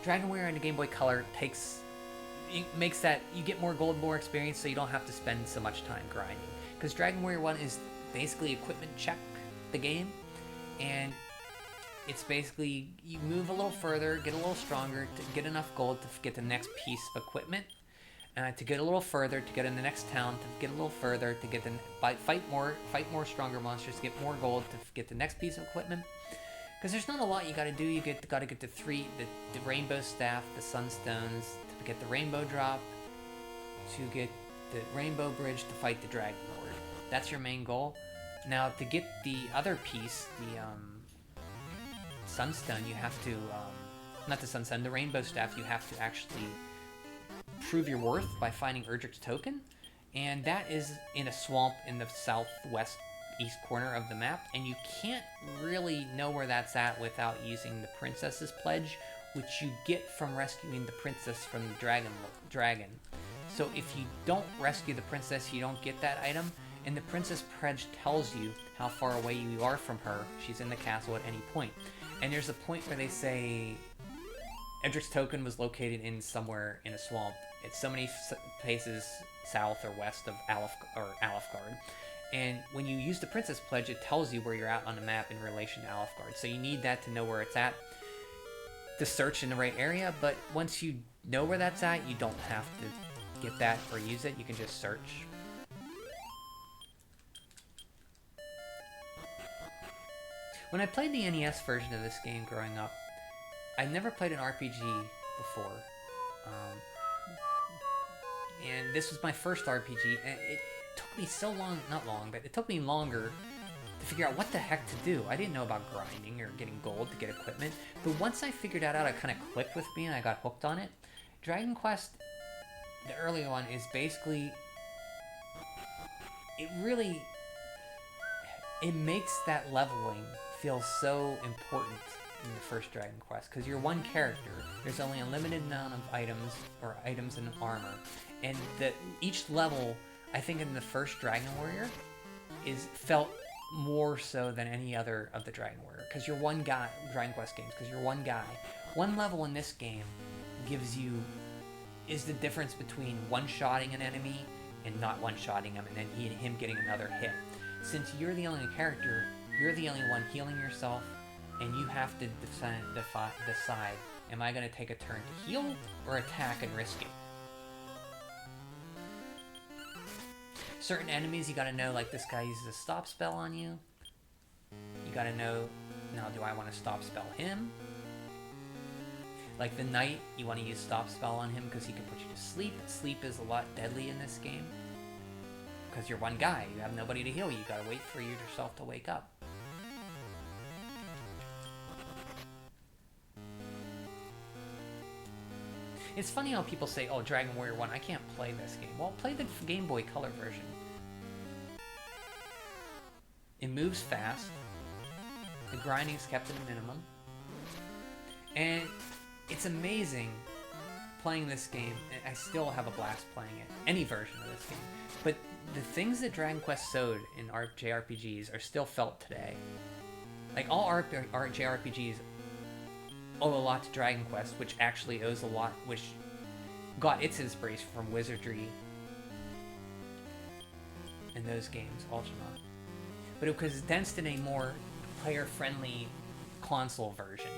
Dragon Warrior on the Game Boy Color makes that you get more gold, more experience, so you don't have to spend so much time grinding. Because Dragon Warrior 1 is basically equipment check the game, and it's basically you move a little further, get a little stronger, to get enough gold to get the next piece of equipment, to get a little further, to get in the next town, to get a little further, to get fight more stronger monsters, to get more gold, to get the next piece of equipment. Because there's not a lot you got to do. You got to get the rainbow staff, the sunstones, to get the rainbow drop, to get the rainbow bridge, to fight the dragon lord. That's your main goal. Now to get the other piece, the sunstone, you have to not the sunstone, the rainbow staff. You have to actually prove your worth by finding Erdrick's token, and that is in a swamp in the southwest east corner of the map, and you can't really know where that's at without using the princess's pledge, which you get from rescuing the princess from the dragon. So if you don't rescue the princess, you don't get that item, and the princess pledge tells you how far away you are from her. She's in the castle at any point, and there's a point where they say Edric's token was located in somewhere in a swamp. It's so many places south or west of Alfgard. And when you use the Princess Pledge, it tells you where you're at on the map in relation to Alfgard. So you need that to know where it's at to search in the right area. But once you know where that's at, you don't have to get that or use it. You can just search. When I played the NES version of this game growing up, I never played an RPG before. And this was my first RPG, and it took me so long, but it took me longer to figure out what the heck to do. I didn't know about grinding or getting gold to get equipment, but once I figured that out, it kind of clicked with me and I got hooked on it. Dragon Quest, the early one, is basically, it makes that leveling feel so important in the first Dragon Quest, because you're one character. There's only a limited amount of items and armor, and each level, I think in the first Dragon Warrior, felt more so than any other of the Dragon Warrior, because you're one guy. Dragon Quest games, because you're one guy. One level in this game is the difference between one-shotting an enemy and not one-shotting him, and then him getting another hit. Since you're the only character, you're the only one healing yourself, and you have to decide, am I going to take a turn to heal or attack and risk it? Certain enemies, you gotta know, like this guy uses a stop spell on you. You gotta know, now do I want to stop spell him? Like the knight, you want to use stop spell on him because he can put you to sleep. Sleep is a lot deadly in this game. Because you're one guy, you have nobody to heal you, gotta wait for yourself to wake up. It's funny how people say, oh, Dragon Warrior 1, I can't play this game. Well, play the Game Boy Color version. It moves fast. The grinding is kept at a minimum. And it's amazing playing this game. I still have a blast playing it. Any version of this game. But the things that Dragon Quest sowed in JRPGs are still felt today. Like, all JRPGs owe a lot to Dragon Quest, which actually owes a lot, which got its inspiration from wizardry in those games, Ultima. But it was condensed in a more player-friendly console version.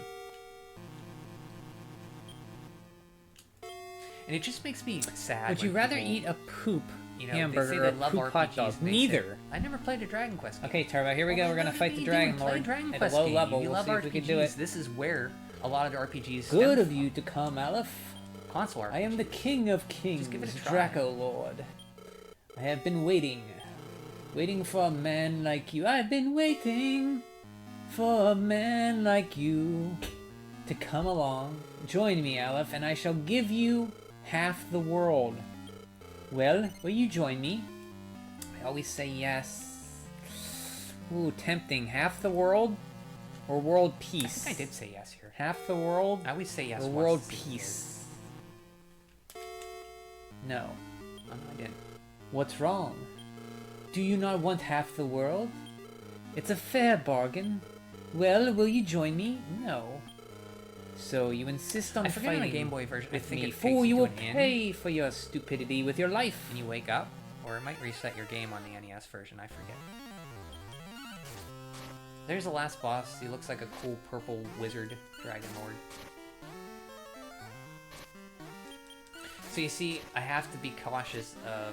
And it just makes me sad. Would you rather eat a poop hamburger or a poop hot dog? Neither. I never played a Dragon Quest game. Okay, Tarva, here we go. We're gonna fight the Dragon Lord at a low level. We'll see if we can do it. This is where a lot of the RPGs Good of you to come, Aleph. Console RPG. I am the King of Kings, Just give it a try. Draco Lord. I have been waiting for a man like you. I've been waiting for a man like you to come along. Join me, Aleph, and I shall give you half the world. Well, will you join me? I always say yes. Ooh, tempting. Half the world or world peace? I think I did say yes here. Half the world? I always say yes. Or world peace? No. No, I didn't. What's wrong? Do you not want half the world? It's a fair bargain. Well, will you join me? No. So you insist on fighting fighting on a Game Boy version. I think me. it Fool, takes you to will an end. pay for your stupidity with your life. And you wake up, or it might reset your game on the NES version, I forget. There's the last boss. He looks like a cool purple wizard dragon lord. So you see, I have to be cautious of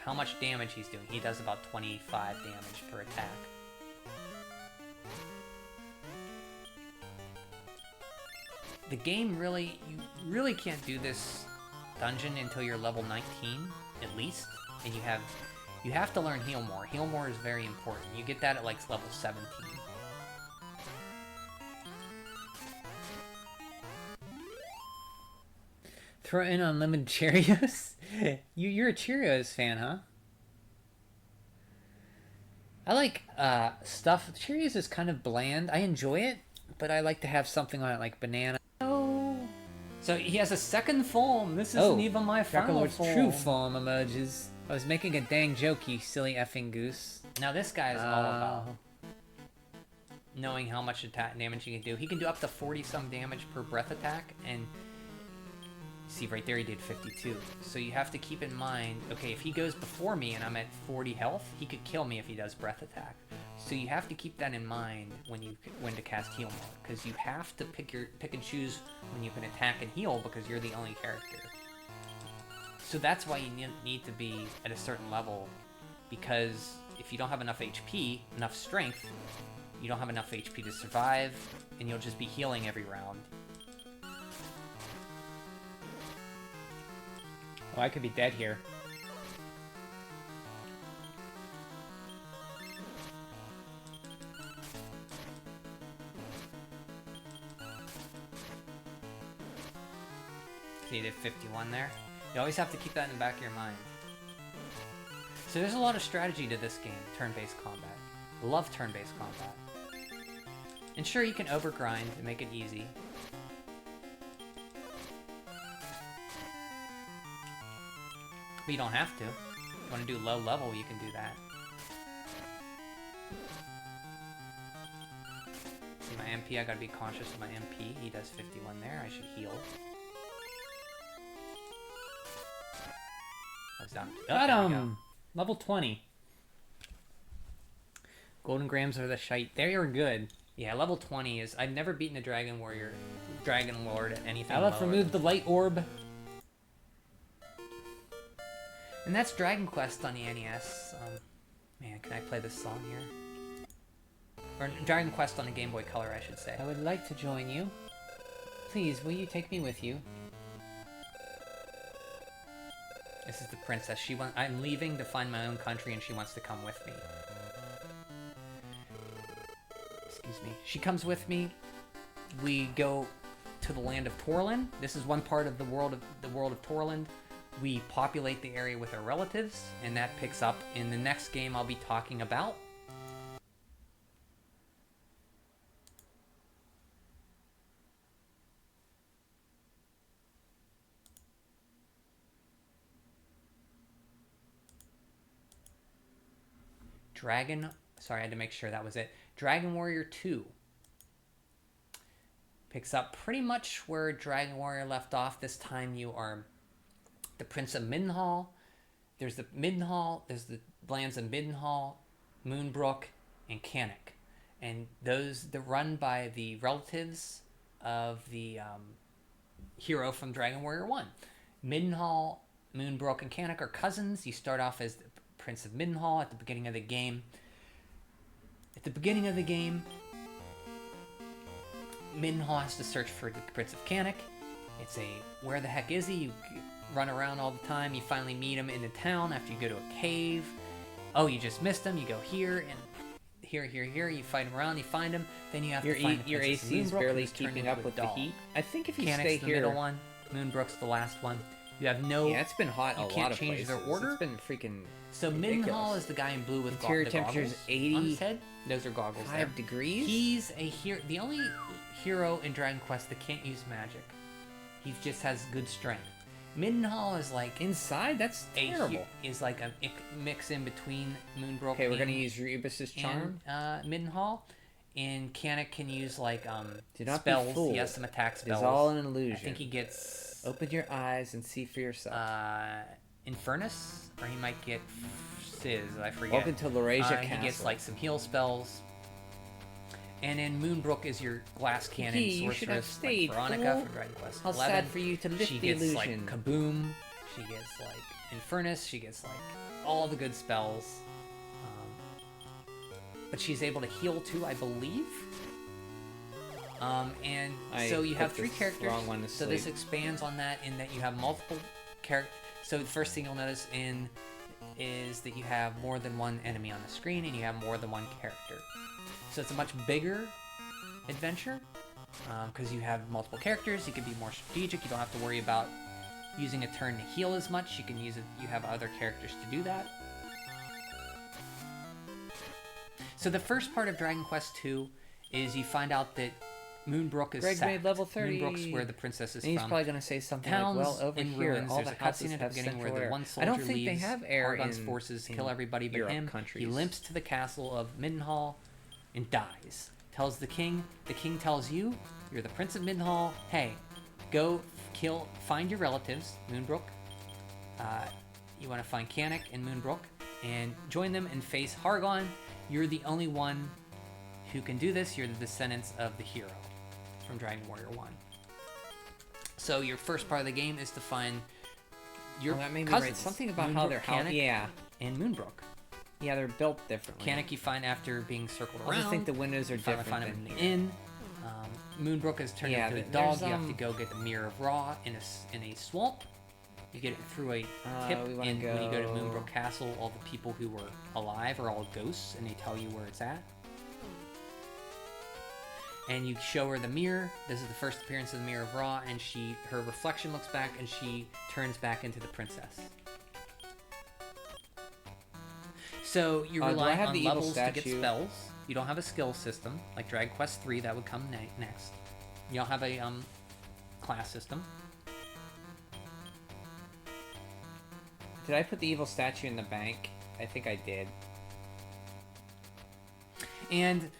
how much damage he's doing. He does about 25 damage per attack. The game really, you really can't do this dungeon until you're level 19, at least. And you have to learn Heal More. Heal More is very important. You get that at like level 17. Throw in unlimited Cheerios? You're a Cheerios fan, huh? I like stuff. Cheerios is kind of bland. I enjoy it, but I like to have something on it like banana. Oh. So he has a second form. This isn't even my final Lord's form. true form emerges. I was making a dang joke, you silly effing goose. Now this guy is all about knowing how much attack damage he can do. He can do up to 40-some damage per breath attack, and see right there he did 52. So you have to keep in mind, okay, if he goes before me and I'm at 40 health, he could kill me if he does breath attack. So you have to keep that in mind when to cast Heal Mode, because you have to pick and choose when you can attack and heal, because you're the only character. So that's why you need to be at a certain level, because if you don't have enough HP, enough strength, you don't have enough HP to survive, and you'll just be healing every round. Oh, I could be dead here. So you did 51 there. You always have to keep that in the back of your mind. So there's a lot of strategy to this game, turn-based combat. Love turn-based combat. And sure, you can overgrind to make it easy. But you don't have to. If you want to do low level, you can do that. See my MP, I gotta be conscious of my MP. He does 51 there, I should heal. I was down. Got him! Level 20. Golden grams are the shite. They are good. Yeah, level 20 is... I've never beaten a Dragon Lord at anything I'll have lower removed the light orb. And that's Dragon Quest on the NES. Man, can I play this song here? Or Dragon Quest on the Game Boy Color, I should say. I would like to join you. Please, will you take me with you? This is the princess. I'm leaving to find my own country, and she wants to come with me. Excuse me. She comes with me. We go to the land of Torland. This is one part of the world of Torland. We populate the area with our relatives, and that picks up in the next game I'll be talking about. Sorry, I had to make sure that was it. Dragon Warrior 2 picks up pretty much where Dragon Warrior left off. This time you are the Prince of Middenhall. There's the lands of Middenhall, Moonbrook, and Cannock. And they're run by the relatives of the hero from Dragon Warrior 1. Middenhall, Moonbrook, and Cannock are cousins. You start off as the Prince of Middenhall at the beginning of the game. At the beginning of the game, Middenhall has to search for the Prince of Cannock. It's where the heck is he? You run around all the time. You finally meet him in the town after you go to a cave. Oh, you just missed him. You go here and here. You fight him around. You find him. Then you have to find your AC is barely keeping up with the heat. I think if you stay the here, middle one. Moonbrook's the last one. You have no. Yeah, it's been hot. You can't change their order. It's been freaking. So Middenhall is the guy in blue with interior temperature's 80 on his head. Those are goggles. 5 degrees. He's a hero. The only hero in Dragon Quest that can't use magic. He just has good strength. Middenhall is like inside. That's terrible. Is like a mix in between Moonbrook. Okay, we're gonna use Rebus's charm. And Middenhall, and Cannock can use like do not spells. Be fooled. He has some attack spells. It's all an illusion. I think he gets. Open your eyes and see for yourself. Infernus, or he might get Sizz. I forget. Welcome to Laurasia Castle. He gets like some heal spells. And then Moonbrook is your glass cannon you should have sorceress, stayed, like Veronica fool. from Dragon Quest How 11. sad for you to lift she the gets illusion. Like Kaboom. She gets like Infernus. She gets like all the good spells. But she's able to heal too, I believe. And so you have 3 characters. So this expands on that in that you have multiple characters. So the first thing you'll notice is that you have more than one enemy on the screen, and you have more than one character. So it's a much bigger adventure because you have multiple characters. You can be more strategic. You don't have to worry about using a turn to heal as much. You can use it. You have other characters to do that. So the first part of Dragon Quest II is you find out that Moonbrook is Greg sacked. made level 30. Moonbrook's where the princess is and he's from. probably going to say something Towns like, well, over in here, ruins. all There's the a houses cutscene at the have beginning where central the air. one soldier I don't think leaves. they have air Argon's in, forces in kill everybody but Europe him. countries. He limps to the castle of Middenhall and dies. Tells the king. The king tells you, you're the Prince of Middenhall. Hey, go find your relatives, Moonbrook. You want to find Cannock and Moonbrook and join them and face Hargon. You're the only one who can do this. You're the descendants of the hero from Dragon Warrior 1. So your first part of the game is to find your that made me cousins. write something about Moonbrook, how they're Cannock, and Moonbrook. Yeah, they're built differently. Cannock you find after being circled around. I just think the windows are different. Find him than in the here. inn. Moonbrook is turned into a dog. You have to go get the Mirror of Ra in a swamp. You get it through a tip, and when you go to Moonbrook Castle, all the people who were alive are all ghosts, and they tell you where it's at. And you show her the mirror. This is the first appearance of the Mirror of Ra, and her reflection looks back, and she turns back into the princess. So you rely on levels to get spells. You don't have a skill system like Dragon Quest 3 that would come next. You don't have a class system. Did I put the evil statue in the bank? I think I did. And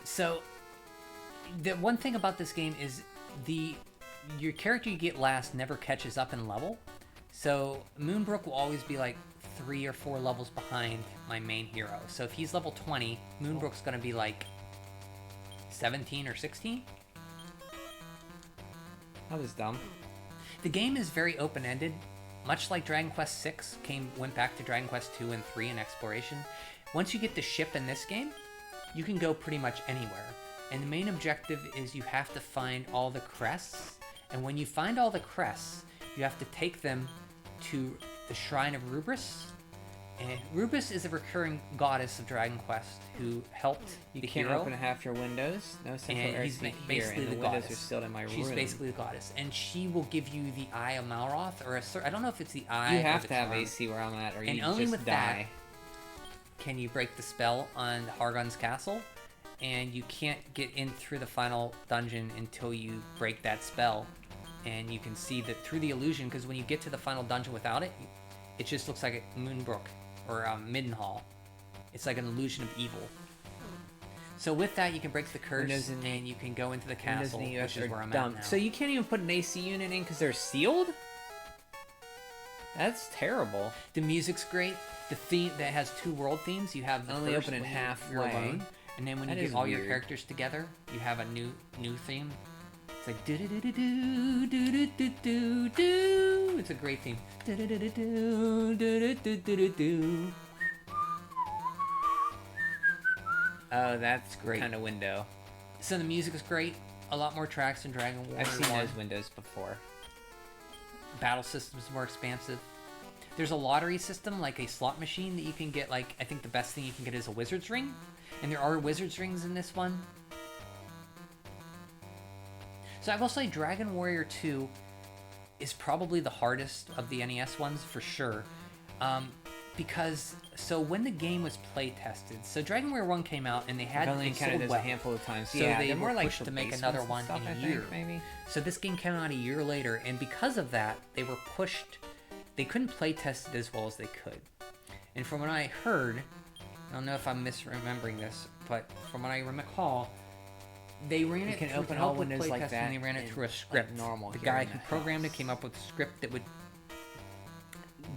so the one thing about this game is your character you get last never catches up in level. So Moonbrook will always be like 3 or 4 levels behind my main hero. So if he's level 20, Moonbrook's going to be like 17 or 16. That was dumb. The game is very open-ended, much like Dragon Quest VI went back to Dragon Quest II and III in exploration. Once you get the ship in this game, you can go pretty much anywhere. And the main objective is you have to find all the crests. And when you find all the crests, you have to take them to the Shrine of Rubris. And Rubris is a recurring goddess of Dragon Quest who helped You the can't hero. open half your windows. No central And air he's seat here, basically and the the windows goddess. are still in my She's room. basically the goddess, and she will give you the Eye of Malroth, or I don't know if it's the Eye. You or have the to have charm. AC where I'm at, or And you only just with die. Can you break the spell on Hargon's castle, and you can't get in through the final dungeon until you break that spell. And you can see that through the illusion, because when you get to the final dungeon without it, it just looks like a Moonbrook or Middenhall. It's like an illusion of evil. So with that, you can break the curse, and you can go into the castle, which is where I'm at now. So you can't even put an AC unit in because they're sealed? That's terrible. The music's great. The theme that has 2 world themes. You have the Only first open it when halfway. you're alone, and then when That you is get all your weird. characters together, you have a new theme. It's like do do do do do do do do do. It's a great theme. Do do do do do do do do do do. Oh, that's Great. kind of window. So the music is great. A lot more tracks in Dragon Warrior I've seen 1. those windows before. Battle system is more expansive. There's a lottery system, like a slot machine that you can get. Like, I think the best thing you can get is a wizard's ring, and there are wizard's rings in this one. So I will say Dragon Warrior 2 is probably the hardest of the NES ones for sure. Because, so when the game was play tested, so Dragon Warrior 1 came out and they had I've only it encountered sold this well. a handful of times. So Yeah, they they're were more like pushed for to make basements another and one stuff, in I a think, year. maybe. So this game came out a year later, and because of that, they were pushed. They couldn't play test it as well as they could. And from what I heard, I don't know if I'm misremembering this, but from what I recall, they ran it can through open to all help with windows play like testing, that and they ran it in, through a like, script. normal The here guy in who the programmed it house. came up with a script that would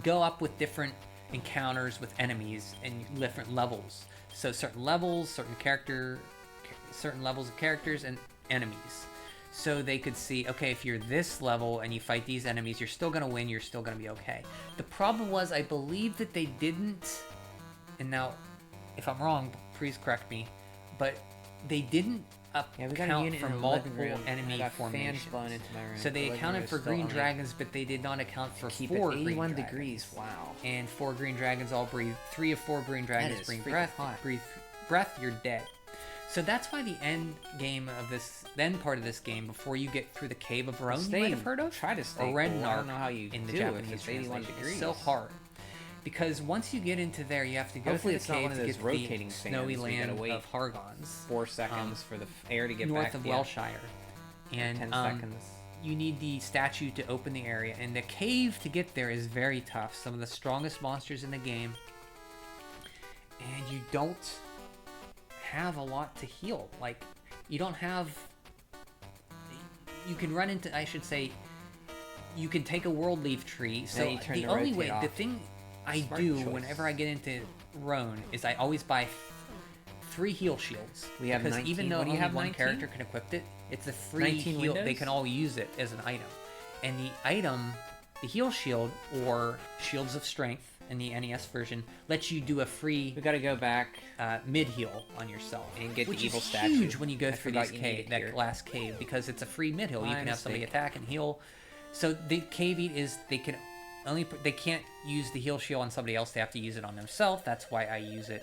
go up with different encounters with enemies and different levels. So certain levels, certain levels of characters and enemies. So they could see, okay, if you're this level and you fight these enemies, you're still going to win, you're still going to be okay. The problem was, I believe that they didn't, and now, if I'm wrong, please correct me, but they didn't Yeah, we got a account unit for in the multiple living room, and I enemy got formations. fans blowing into my room. So they The living accounted room for is still green on, like, dragons, but they did not account for keep 4 it green 81 dragons. degrees. Wow. And 4 green dragons all breathe. 3 of 4 green dragons is breathe freaking breath. hot. Breathe breath, you're dead. So that's why the end game of this, then part of this game, before you get through the Cave of Rome, you might have heard of, Try to stay or cool. Renark I don't know how you in the do Japanese if it's 81 translation. degrees. It's so hard. Because once you get into there, you have to go Hopefully through it's the not cave one of to those get rotating the fans snowy where you gotta land wait of Hargons. 4 seconds for the air to get north back of to you. Welshire. And 10 seconds. you need the statue to open the area, and the cave to get there is very tough. Some of the strongest monsters in the game, and you don't have a lot to heal. Like, you don't have. You can run into. I should say, you can take a world leaf tree. So you turn the the only rotate way, the off. thing I Smart do choice. whenever I get into Roan is I always buy 3 heal shields. We have because 19. even though What do you only have, one 19? character can equip it, it's a free 19 heal. They windows? can all use it as an item. And the item, the heal shield or shields of strength in the NES version, lets you do a free We gotta go back. mid heal on yourself, And get the which evil is statue. huge when you go I through forgot these you need cave, it that here. glass cave, because it's a free mid heal. You My can have somebody mistake. attack and heal. So the caveat is they can't use the heal shield on somebody else. They have to use it on themselves. That's why I use it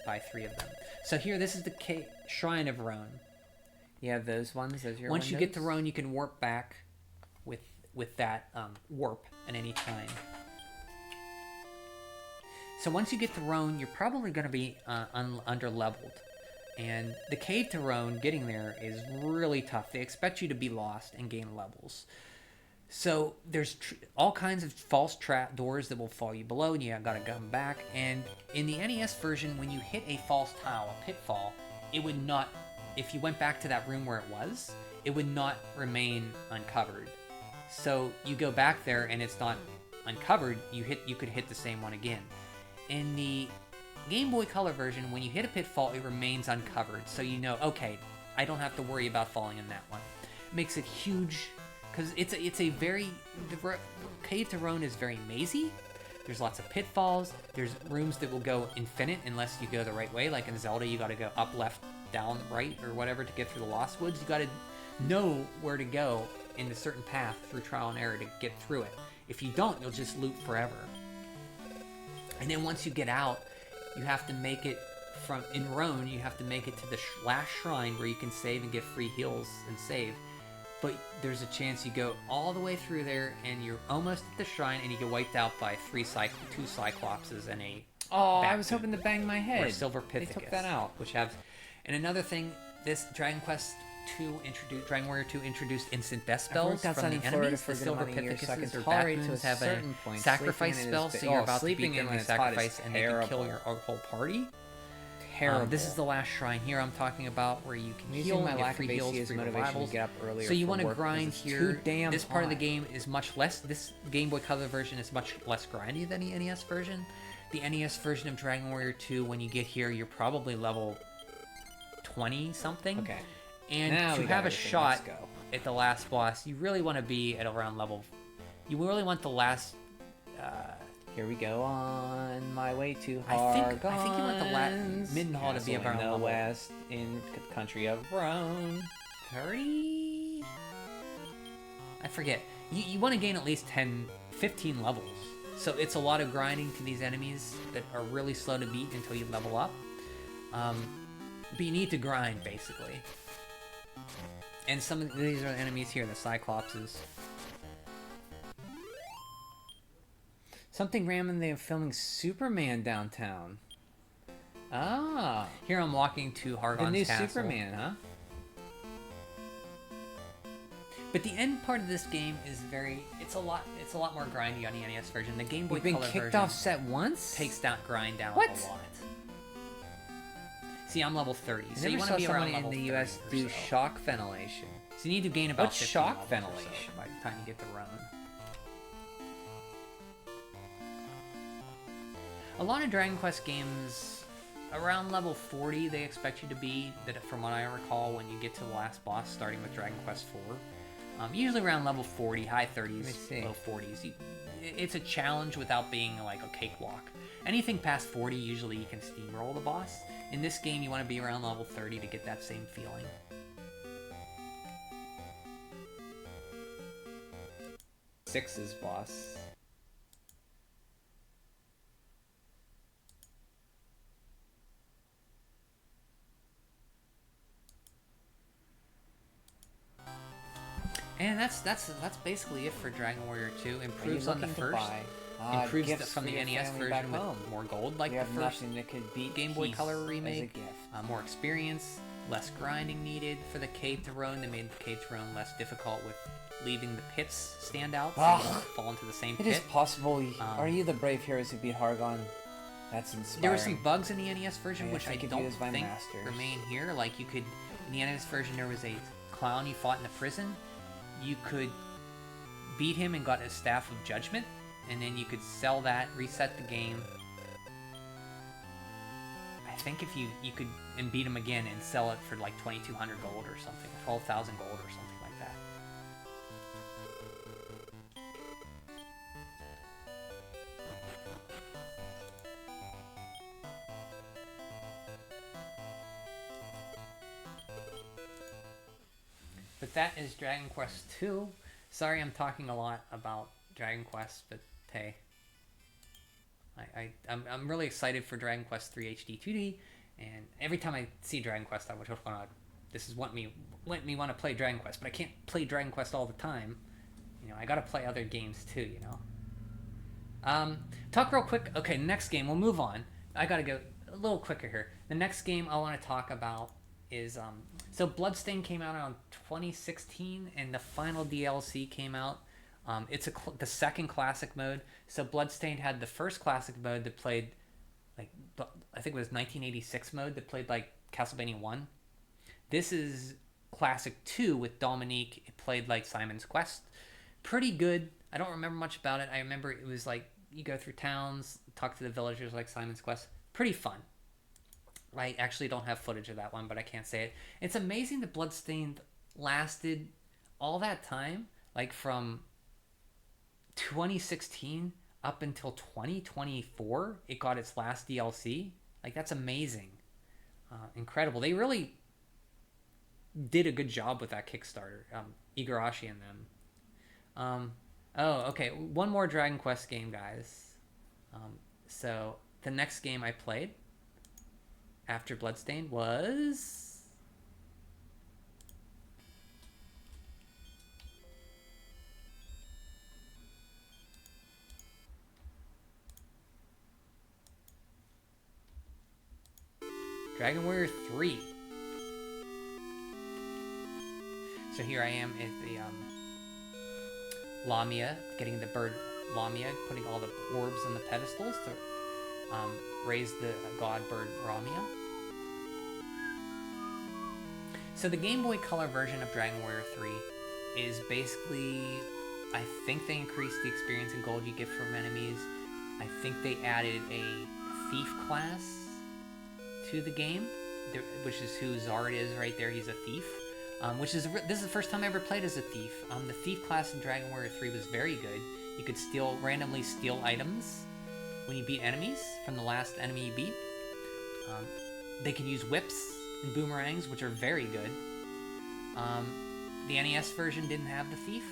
by 3 of them. So here, this is the Shrine of Roan. You have those ones as your Once you get to windows? Roan, you can warp back with that warp at any time. So once you get to Roan, you're probably going to be under leveled. And the cave to Roan, getting there is really tough. They expect you to be lost and gain levels. So there's all kinds of false trap doors that will fall you below, and you gotta come back. And in the NES version, when you hit a false tile, a pitfall, it would not, if you went back to that room where it was, it would not remain uncovered. So you go back there and it's not uncovered, you could hit the same one again. In the Game Boy Color version, when you hit a pitfall, it remains uncovered. So you know, okay, I don't have to worry about falling in that one. It makes it huge, because it's a very... The Cave to Roan is very mazy. There's lots of pitfalls. There's rooms that will go infinite unless you go the right way. Like in Zelda, you got to go up, left, down, right, or whatever to get through the Lost Woods. You got to know where to go in a certain path through trial and error to get through it. If you don't, you'll just loot forever. And then once you get out, you have to make it in Roan, you have to make it to the last shrine where you can save and get free heals and save. But there's a chance you go all the way through there and you're almost at the shrine and you get wiped out by two Cyclopses and a... Oh, I was hoping to bang my head. Or Silver Pithecus. They took that out. Which have... And another thing, this Dragon Dragon Warrior 2 introduced instant death spells from the enemies. The Silver Pithecus or Backmoons have a sacrifice spell, so you're about to beat them, you sacrifice, and they can kill your whole party. Terrible. This is the last shrine here I'm talking about, where you can heal and get free heals for your rivals. So you want to grind here. This part of the game is much less. This Game Boy Color version is much less grindy than the NES version. The NES version of Dragon Warrior 2, when you get here, you're probably level 20 something. Okay. And now to have a shot at the last boss, you really want to be at around level... You really want the last... Here we go on my way to Hargon. I think you want the Middenhall to be around the west in the country of Roan. 30? I forget. You want to gain at least 15 levels. So it's a lot of grinding to these enemies that are really slow to beat until you level up. But you need to grind, basically. And some of these are the enemies here, the Cyclopses. Something random, they're filming Superman downtown. Ah. Here I'm walking to Hargon's the new castle. Superman, huh? But the end part of this game is it's a lot more grindy on the NES version. The Game Boy Color version... You've been kicked off set once? Takes down grind down what? a lot. See, I'm level 30, so I you want to be around level 30 in the US do shock ventilation. So you need to gain about 15 shock levels ventilation or so by the time you get to Roan. A lot of Dragon Quest games, around level 40, they expect you to be, from what I recall, when you get to the last boss, starting with Dragon Quest 4. Usually around level 40, high 30s, low 40s. It's a challenge without being like a cakewalk. Anything past 40, usually you can steamroll the boss. In this game, you want to be around level 30 to get that same feeling. Six's boss. And that's basically it for Dragon Warrior 2. Improves on the first. Improves from the NES version with more gold, like the first that could beat Game Boy Color remake. More experience, less grinding needed for the Cave to Roan. They made the Cave to Roan less difficult with leaving the pits stand out, so you don't fall into the same pit. It is possible. Are you the brave heroes who beat Hargon? That's inspiring. There were some bugs in the NES version, which I don't think masters. remain here. Like you could, in the NES version, there was a clown you fought in the prison. You could beat him and got a Staff of Judgment, and then you could sell that, reset the game. I think if you could and beat him again and sell it for like 2,200 gold or something, 12,000 gold or something like that. But that is Dragon Quest 2. Sorry I'm talking a lot about Dragon Quest, but hey. I'm really excited for Dragon Quest 3 HD 2D, and every time I see Dragon Quest, I would just want to... This is what me want to play Dragon Quest, but I can't play Dragon Quest all the time. You know, I gotta play other games too, you know? Talk real quick. Okay, next game, we'll move on. I gotta go a little quicker here. The next game I want to talk about is... So Bloodstained came out in 2016, and the final DLC came out. It's the second classic mode. So Bloodstained had the first classic mode that played, like, I think it was 1986 mode that played like Castlevania 1. This is classic 2 with Dominique. It played like Simon's Quest. Pretty good. I don't remember much about it. I remember it was like you go through towns, talk to the villagers like Simon's Quest. Pretty fun. I actually don't have footage of that one, but I can't say it. It's amazing that Bloodstained lasted all that time, like from 2016 up until 2024. It got its last DLC. Like, that's amazing. Incredible. They really did a good job with that Kickstarter. Igarashi and them. Oh, okay. One more Dragon Quest game, guys. So the next game I played after Bloodstained was Dragon Warrior 3. So here I am at the Lamia, getting the bird Lamia, putting all the orbs on the pedestals to raise the god bird Ramia. So the Game Boy Color version of Dragon Warrior 3 is basically, I think they increased the experience in gold you get from enemies. I think they added a thief class to the game, which is who Zard is right there. He's a thief. This is the first time I ever played as a thief. The thief class in Dragon Warrior 3 was very good. You could randomly steal items when you beat enemies from the last enemy you beat. They can use whips and boomerangs, which are very good. The NES version didn't have the thief.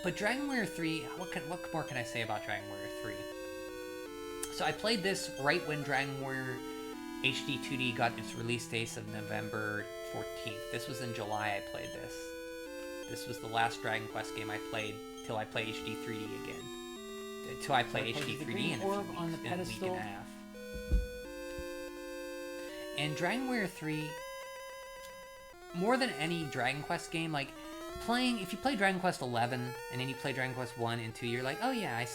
But Dragon Warrior 3, what more can I say about Dragon Warrior 3? So I played this right when Dragon Warrior HD 2D got its release date of November 14th. This was in July I played this. This was the last Dragon Quest game I played till I play HD 3D again. Till I play HD 3D in a week and a half. And Dragon Warrior 3, more than any Dragon Quest game, like if you play Dragon Quest 11 and then you play Dragon Quest 1 and 2, you're like, oh yeah, I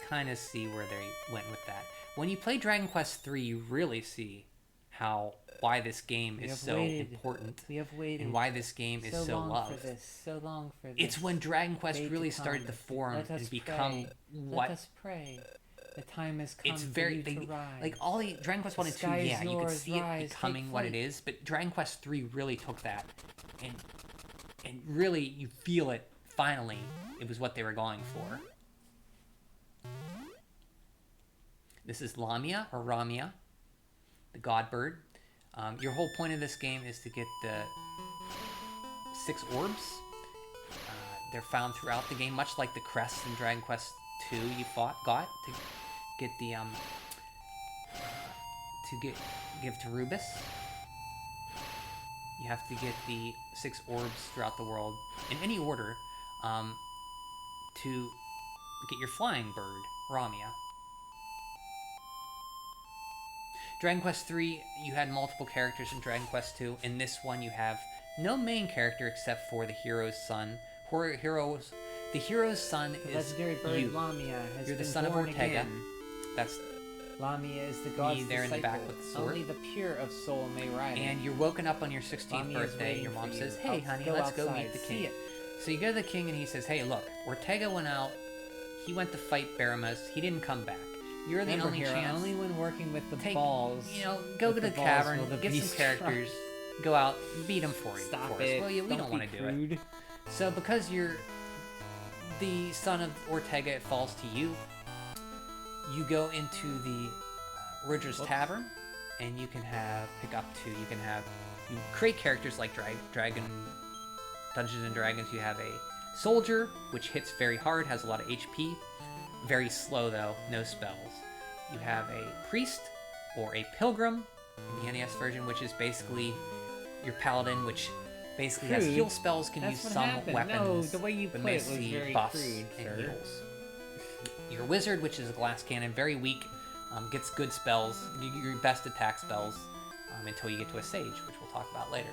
kind of see where they went with that. When you play Dragon Quest 3, you really see why this game is so important. We have waited. And why this game is so loved. So long for this. It's when Dragon Quest really started to form and become what. Let us pray. The time has come it's very for you to rise. Like all the Dragon Quest 1 and 2, yeah, you could see it becoming what it is, but Dragon Quest 3 really took that and really you feel it. Finally, it was what they were going for. This is Lamia or Ramia, the god bird. Your whole point of this game is to get the 6 orbs. They're found throughout the game, much like the crests in Dragon Quest 2 you got to get the give to Rubus. You have to get the 6 orbs throughout the world in any order to get your flying bird, Ramia. Dragon Quest 3, you had multiple characters in Dragon Quest 2. In this one, you have no main character except for the hero's son. The hero's son is legendary bird you. Lamia has You're the been son of born Ortega. Again. That's Lamia is the god's there in the disciple. back with the sword. Only the pure of soul may ride it. And you're woken up on your 16th Lamia is birthday, and your waiting mom for says, you. "Hey, honey, let's go meet the See king." it. So you go to the king, and he says, "Hey, look, Ortega went out. He went to fight Baramas. He didn't come back. You're the only chance. Only when working with the balls. Go to the cavern, get some characters, go out, beat them for Stop us. it. Well, we don't want to do it. So because you're the son of Ortega, it falls to you. You go into the Ridger's Tavern, and you can you create characters like Dragon Dungeons and Dragons. You have a soldier, which hits very hard, has a lot of HP. Very slow though, no spells. You have a priest or a pilgrim in the NES version, which is basically your paladin, which basically has heal spells, can use some weapons, no, the way you but play it was mostly very buffs crude, and sir. heals. Your wizard, which is a glass cannon, very weak, gets good spells, your best attack spells, until you get to a sage, which we'll talk about later.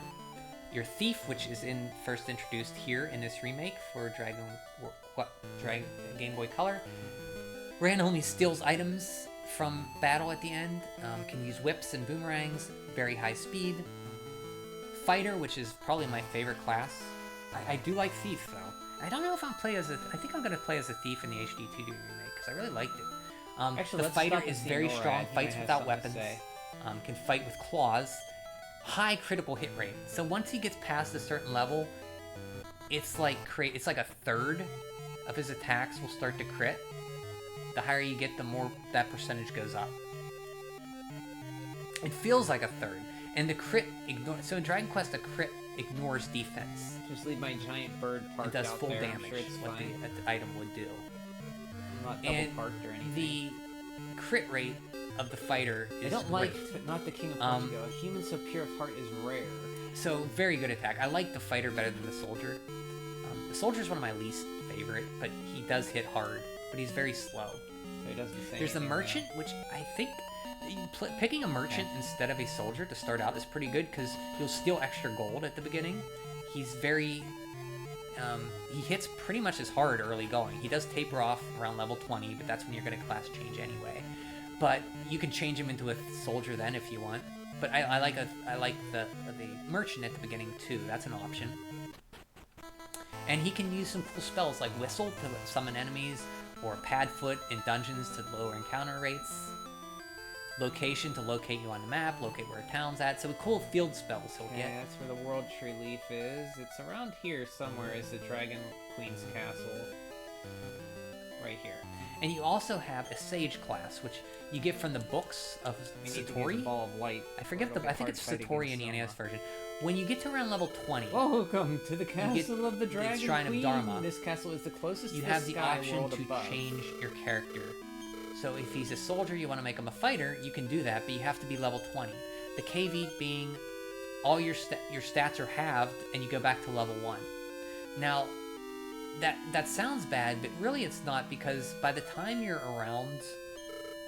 Your thief, which is first introduced here in this remake for Game Boy Color, randomly steals items from battle at the end, can use whips and boomerangs, very high speed. Fighter, which is probably my favorite class. I do like thief though. I don't know if I think I'm gonna play as a thief in the HD 2D remake because I really liked it. Actually, The let's fighter stop and is see very Nora. strong, He fights might have without something to weapons, say. can fight with claws, high critical hit rate. So once he gets past a certain level, it's like a third of his attacks will start to crit. The higher you get, the more that percentage goes up. It feels like a third. And the crit so in Dragon Quest, a crit ignores defense. Just leave my giant bird parked It does out full there. damage, I'm sure it's what fine. the item would do. I'm not double And parked or anything. the crit rate of the fighter is I don't great. not the King of Portugal. A human so pure of heart is rare. So, very good attack. I like the fighter better than the soldier. The soldier is one of my least favorite, but he does hit hard, but he's very slow. So he doesn't say There's the anything, merchant, which I think picking a merchant instead of a soldier to start out is pretty good because you'll steal extra gold at the beginning. He's very... he hits pretty much as hard early going. He does taper off around level 20, but that's when you're going to class change anyway. But you can change him into a soldier then if you want. But I like the merchant at the beginning too. That's an option. And he can use some cool spells like Whistle to summon enemies, or Padfoot in dungeons to lower encounter rates. Location to locate you on the map, locate where a town's at. So cool field spells he'll get. Yeah, that's where the World Tree Leaf is. It's around here somewhere is the Dragon Queen's Castle. Right here. And you also have a Sage class, which you get from the books of We need to Satori. use a ball of light. I forget I think it's Satori in the NES version. When you get to around level 20, Welcome to the castle of the Dragon Shrine of Queen. Dharma. This castle is the closest you to have the the sky option world to above. change your character. So if he's a soldier, you want to make him a fighter, you can do that, but you have to be level 20. The KV being all your stats are halved, and you go back to level 1. Now, that sounds bad, but really it's not, because by the time you're around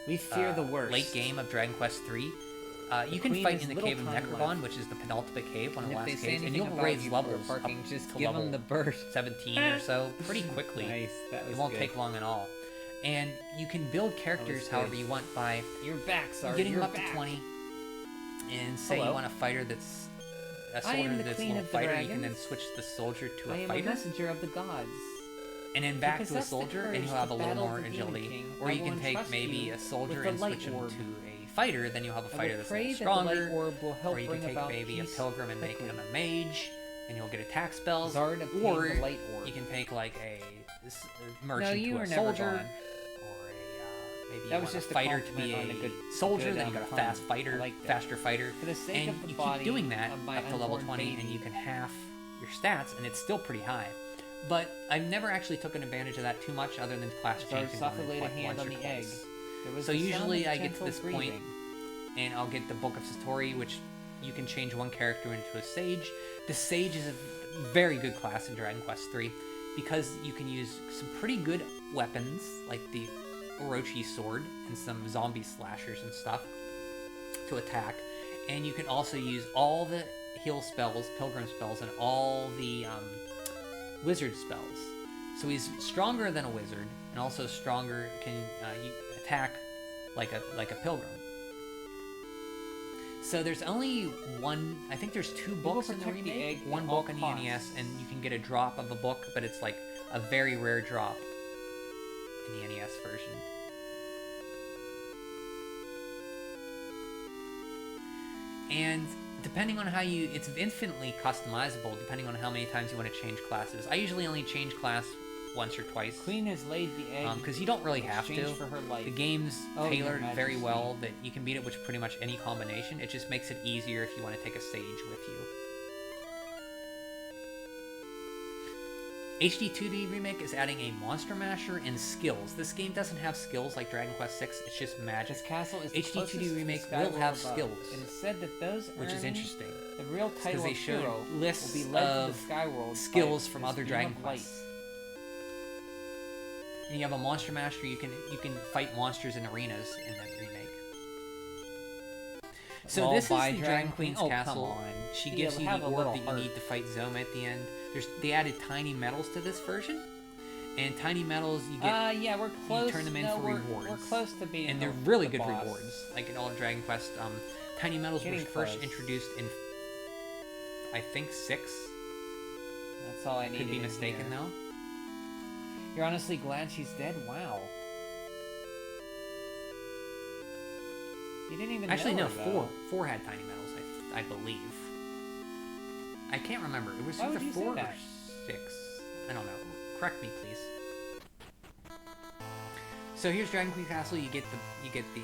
We fear the worst. late game of Dragon Quest 3, you can Queen fight has in the little Cave of time Necrobon, left. which is the penultimate cave, one of And the if they last say caves, and anything you'll about raise you for levels parking, up just to give level them the bird. 17 or so pretty quickly. Nice, that was It won't good. take long at all. And you can build characters good. however you want by You're back, sorry. getting You're them up back. to 20, and say Hello. you want a fighter that's a I am soldier the that's a queen little of the fighter, you can then dragons. switch the soldier to I a am a fighter, messenger of the gods. and then back Because to a that's the soldier, and courage you'll have to a little battle more the Demon agility. King. Or I you will can take entrust maybe you a soldier with the and light switch him orb. to a fighter, then you'll have a I fighter will that's a pray little that the light stronger. orb will help Or you bring can take about maybe a peace pilgrim and make quickly. him a mage, and you'll get attack spells. Zard obtained Or the light orb. you can take like a merchant you to were a never soldier, gone. or maybe That you was want just a a fighter to be compliment on a good- soldier, good, then you got a pun. fast fighter, I like that. faster fighter, For the sake and of the you body keep doing that of my up to level unborn 20, and baby. you can half your stats, and it's still pretty high. But I've never actually taken advantage of that too much, other than class Zard changing softly them laid a like hand once on or the egg. twice. There was So the sound usually of I get to gentle this point, breathing. and I'll get the Book of Satori, which you can change one character into a sage. The sage is a very good class in Dragon Quest 3 because you can use some pretty good weapons like the Orochi sword and some zombie slashers and stuff to attack, and you can also use all the heal spells, pilgrim spells, and all the wizard spells. So he's stronger than a wizard, and also stronger can you attack like a pilgrim. So there's only one. I think there's two books in the protect the remake. egg One at all book in the NES, costs. and you can get a drop of a book, but it's like a very rare drop in the NES version. And depending on how it's infinitely customizable depending on how many times you want to change classes. I usually only change class once or twice. Queen has laid the egg. Because you don't really in have to. exchange for her life. The game's Oh, Your tailored very Majesty. well that you can beat it with pretty much any combination. It just makes it easier if you want to take a sage with you. HD 2D Remake is adding a Monster Masher and skills. This game doesn't have skills like Dragon Quest 6, it's just magic. This castle is the HD2D closest to the Remake sky will world have above. skills, It is said that those which is earning interesting. the real title they of showed hero lists will be led to of the sky world skills by from this other beam Dragon of light. Quests. And you have a Monster Master, you can fight monsters in arenas in that remake. So All this is by the Dragon Dragon Queen's Queen? Oh, come castle. on. She Yeah, gives you have the a orb little that you heart. need to fight Zoma at the end. They added tiny medals to this version. And tiny medals, you get Yeah, we're close. turn them in no, for we're, rewards. We're close to beating and they're the really good boss. rewards. Like in all Dragon Quest, tiny medals were Getting first close. introduced in, I think, 6. That's all I needed. Could be in mistaken here. though. You're honestly glad she's dead? Wow. You didn't even Actually, know no, her, four. though. Four had tiny medals, I believe. I can't remember. It was Why either would you say 4 or that? 6. I don't know. Correct me, please. So here's Dragon Queen Castle. You get the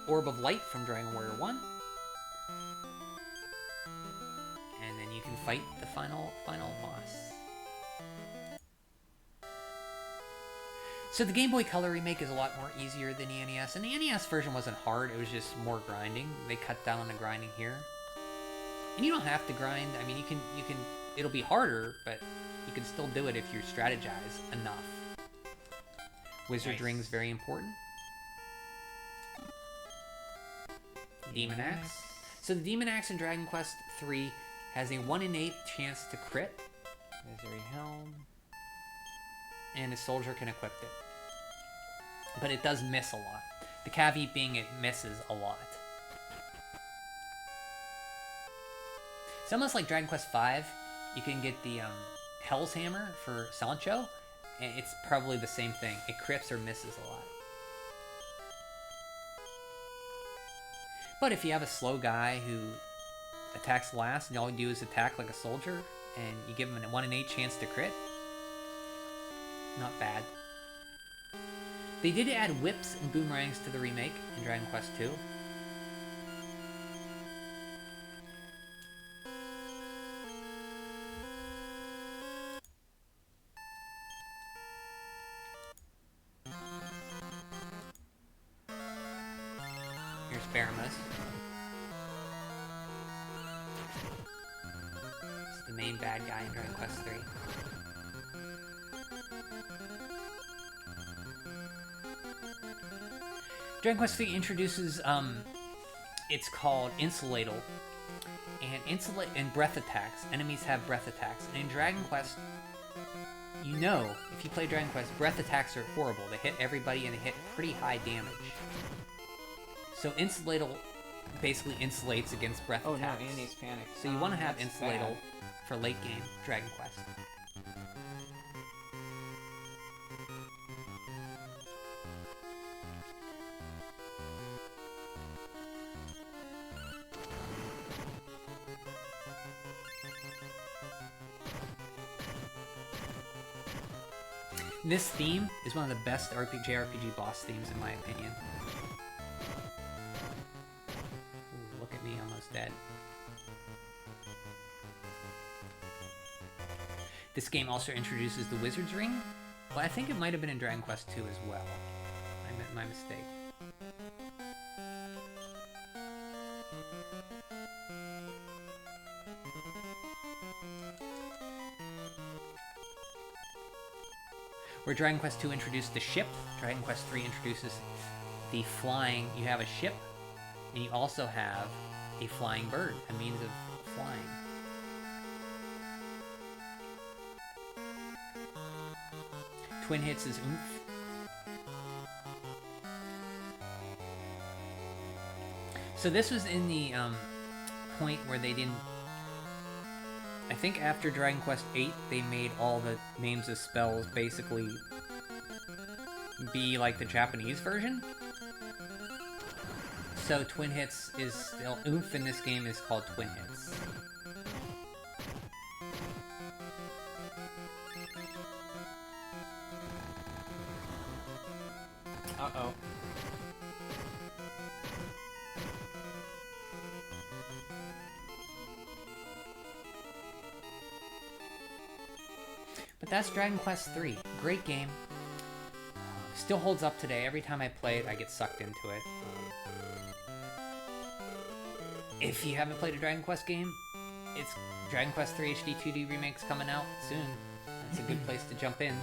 Orb of Light from Dragon Warrior 1. And then you can fight the final boss. So the Game Boy Color remake is a lot more easier than the NES, and the NES version wasn't hard, it was just more grinding. They cut down on the grinding here. And you don't have to grind. I mean, you can it'll be harder, but you can still do it if you strategize enough. Wizard Ring's very important. Demon Axe. So the Demon Axe in Dragon Quest III has a 1 in 8 chance to crit. Misery Helm. And a soldier can equip it. But it does miss a lot. The caveat being it misses a lot. It's almost like Dragon Quest V. You can get the Hell's Hammer for Sancho, and it's probably the same thing. It crits or misses a lot. But if you have a slow guy who attacks last, and all you do is attack like a soldier, and you give him a 1 in 8 chance to crit, not bad. They did add whips and boomerangs to the remake in Dragon Quest II. Here's Baramus. It's the main bad guy in Dragon Quest III. Dragon Quest III introduces, it's called Insulatable, and breath attacks. Enemies have breath attacks. And in Dragon Quest, you know, if you play Dragon Quest, breath attacks are horrible. They hit everybody and they hit pretty high damage. So Insulatable basically insulates against breath attacks. Oh, now Annie's panicked. So you want to have That's Insulatable bad. for late game Dragon Quest. This theme is one of the best JRPG boss themes in my opinion. Ooh, look at me, almost dead. This game also introduces the Wizard's Ring. Well, I think it might have been in Dragon Quest II as well. My mistake. Where Dragon Quest II introduced the ship, Dragon Quest III introduces the flying. You have a ship, and you also have a flying bird, a means of flying. Twin hits is oomph. So this was in the point where they didn't... I think after Dragon Quest VIII, they made all the names of spells basically be like the Japanese version. So Twin Hits is still... Oomph in this game is called Twin Hits. Uh-oh. But that's Dragon Quest III. Great game. Still holds up today. Every time I play it, I get sucked into it. If you haven't played a Dragon Quest game, it's Dragon Quest III HD 2D Remake's coming out soon. That's a good place to jump in.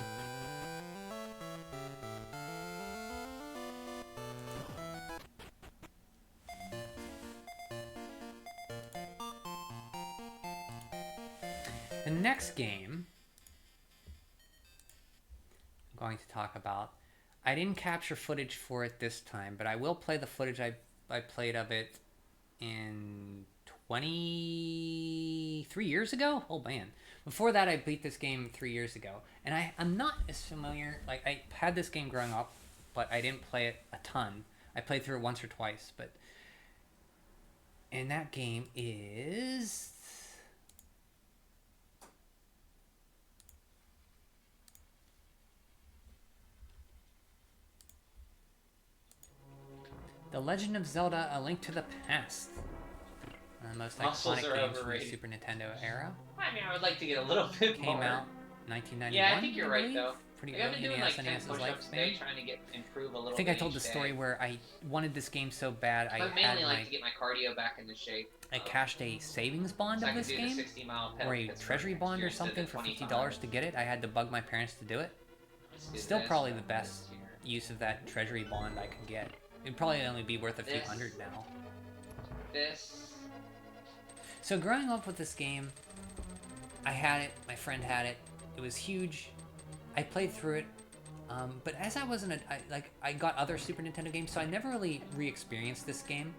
The next game I'm going to talk about, I didn't capture footage for it this time, but I will play the footage I played of it in 3 years ago? Oh man. Before that I beat this game 3 years ago. And I'm not as familiar, like I had this game growing up, but I didn't play it a ton. I played through it once or twice, but... And that game is... The Legend of Zelda: A Link to the Past. One of the most iconic games from the Super Nintendo era. I mean, I would like to get a little bit more. Came out 1991. Yeah, I think you're right, though. Pretty I've been early doing in like the 10 SNES's push-ups a day, lifespan. trying to improve a little bit. I think I told the story where I wanted this game so bad. I mainly like to get my cardio back into shape. I cashed a savings bond of this game, or a treasury bond or something for $50 to get it. I had to bug my parents to do it. Still probably the best use of that treasury bond I could get. It'd probably only be worth a few hundred now. So growing up with this game, I had it, my friend had it, it was huge, I played through it, but as I wasn't, I got other Super Nintendo games, so I never really re-experienced this game.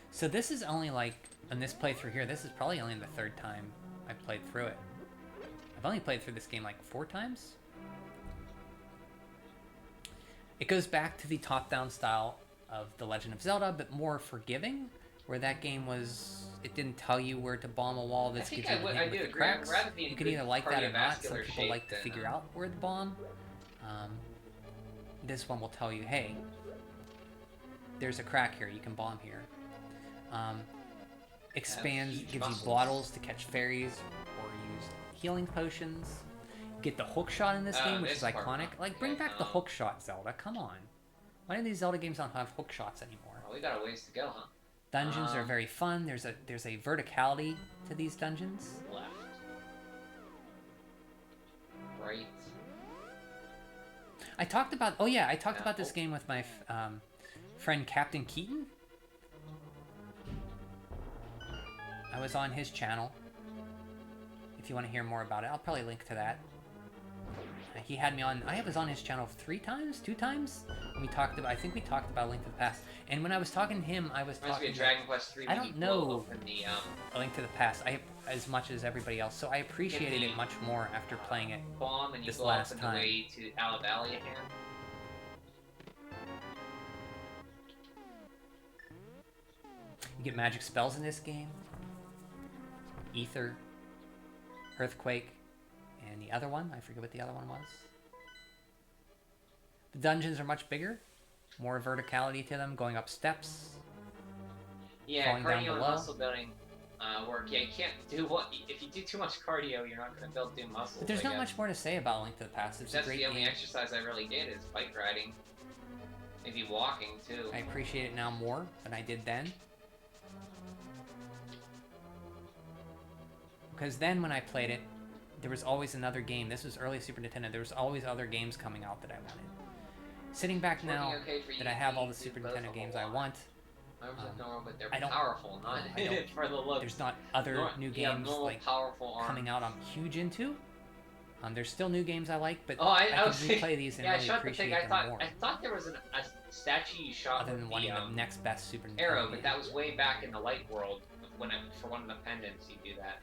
So this is only like, on this playthrough here, this is probably only the third time I played through it. I've only played through this game like 4 times. It goes back to the top-down style of The Legend of Zelda, but more forgiving, where that game was, it didn't tell you where to bomb a wall. This gives you the hint with the cracks. You can either like that or not. Some people like to figure out where to bomb. This one will tell you, hey, there's a crack here, you can bomb here. Expands, gives you bottles to catch fairies or use healing potions. Get the hook shot in this game, which is iconic. Like, bring back the hook shot, Zelda. Come on. Why do these Zelda games not have hook shots anymore? Well, we got a ways to go, huh? Dungeons are very fun. There's a verticality to these dungeons. Left. Right. I talked about... Oh, yeah. I talked about this game with my friend Captain Keaton. I was on his channel. If you want to hear more about it, I'll probably link to that. He had me on... I was on his channel 2 times? And we talked about... I think we talked about A Link to the Past. And when I was talking to him, I was talking... Dragon Quest 3 I don't know A Link to the Past as much as everybody else, so I appreciated it much more after playing it this last time. Way to Alabali again. You get magic spells in this game. Ether. Earthquake. And the other one, I forget what the other one was. The dungeons are much bigger, more verticality to them, going up steps. Yeah, falling down cardio and below. muscle building work. Yeah, you can't do if you do too much cardio, you're not going to build new muscles. But there's not much more to say about Link to the Past. It's a great game. That's the only exercise I really did is bike riding. Maybe walking too. I appreciate it now more than I did then. Because then when I played it, there was always another game. This was early Super Nintendo. There was always other games coming out that I wanted. Sitting back now that I have all the Super Nintendo games I want, I don't powerful, not for the look. There's not other new games like coming out I'm huge into. There's still new games I like, but I can replay these and really appreciate them more. I thought there was a statue you shot other than wanting the next best Super Nintendo arrow, game. but that was way back in the light world. For one of the pendants, you do that.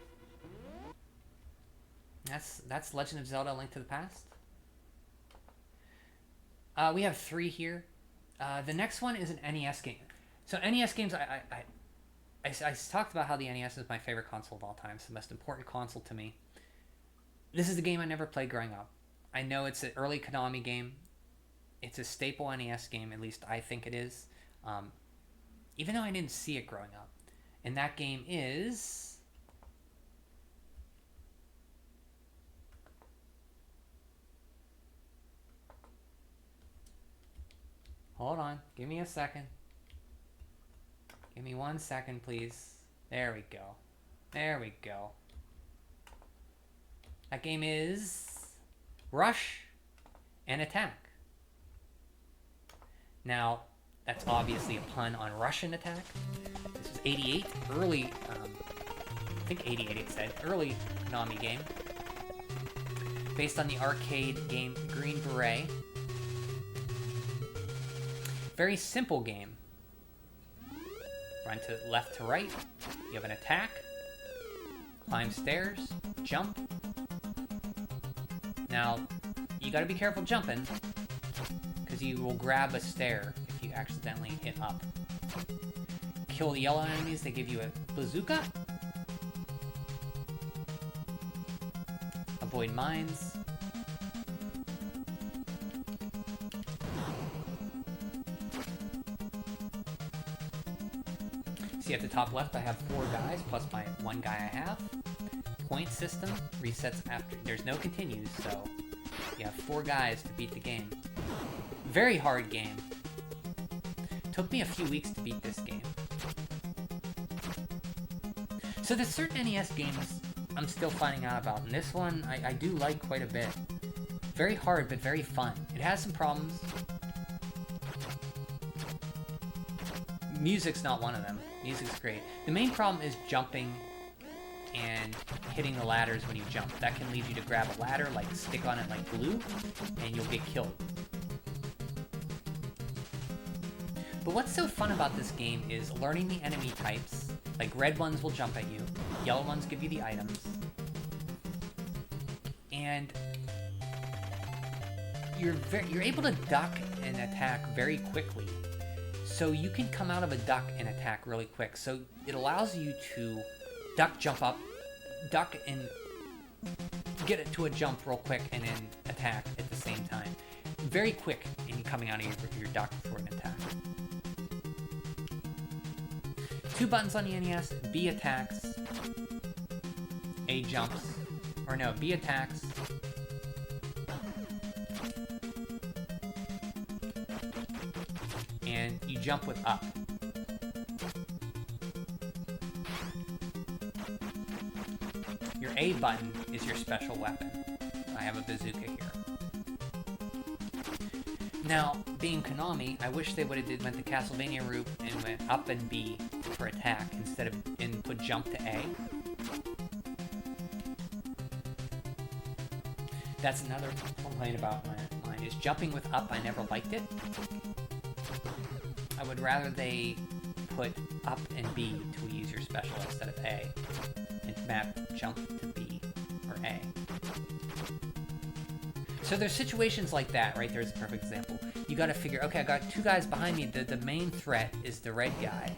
That's Legend of Zelda: Link to the Past. We have 3 here. The next one is an NES game. So NES games, I talked about how the NES is my favorite console of all time. It's the most important console to me. This is the game I never played growing up. I know it's an early Konami game. It's a staple NES game, at least I think it is. Even though I didn't see it growing up. And that game is... Hold on. Give me a second. Give me 1 second, please. There we go. There we go. That game is... Rush and Attack. Now, that's obviously a pun on Russian Attack. This was 88. Early... I think 88 it said. Early Konami game. Based on the arcade game Green Beret. Very simple game. Run to left to right. You have an attack. Climb stairs. Jump. Now, you gotta be careful jumping. Because because you will grab a stair if you accidentally hit up. Kill the yellow enemies, they give you a bazooka. Avoid mines. See at the top left I have 4 guys plus my 1 guy I have. Point system resets after. There's no continues, so you have 4 guys to beat the game. Very hard game. Took me a few weeks to beat this game. So there's certain NES games I'm still finding out about, and this one I do like quite a bit. Very hard, but very fun. It has some problems. Music's not one of them. Music's great. The main problem is jumping and hitting the ladders when you jump. That can lead you to grab a ladder, like stick on it like glue, and you'll get killed. But what's so fun about this game is learning the enemy types. Like red ones will jump at you, yellow ones give you the items, and you're able to duck and attack very quickly. So you can come out of a duck and attack really quick. So it allows you to duck, jump up, duck and get it to a jump real quick, and then attack at the same time. Very quick in coming out of your duck for an attack. 2 buttons on the NES, B attacks, A jumps, or no, B attacks, and you jump with up. Your A button is your special weapon. I have a bazooka here. Now, being Konami, I wish they would have went the Castlevania route and went up and B for attack instead of and put jump to A. That's another complaint about mine is jumping with up. I never liked it. I would rather they put up and B to use your special instead of A, and map jump to B or A. So there's situations like that, right? There's a perfect example. You gotta figure, okay, I got 2 guys behind me. The main threat is the red guy.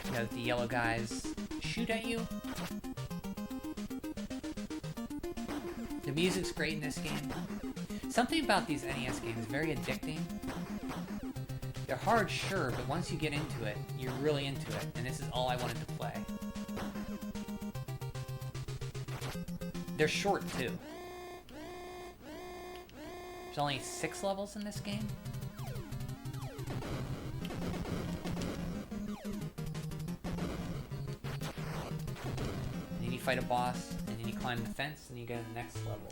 You know, the yellow guys shoot at you. The music's great in this game. Something about these NES games is very addicting. They're hard, sure, but once you get into it, you're really into it, and this is all I wanted to play. They're short, too. There's only 6 levels in this game. And then you fight a boss, and then you climb the fence, and you go to the next level.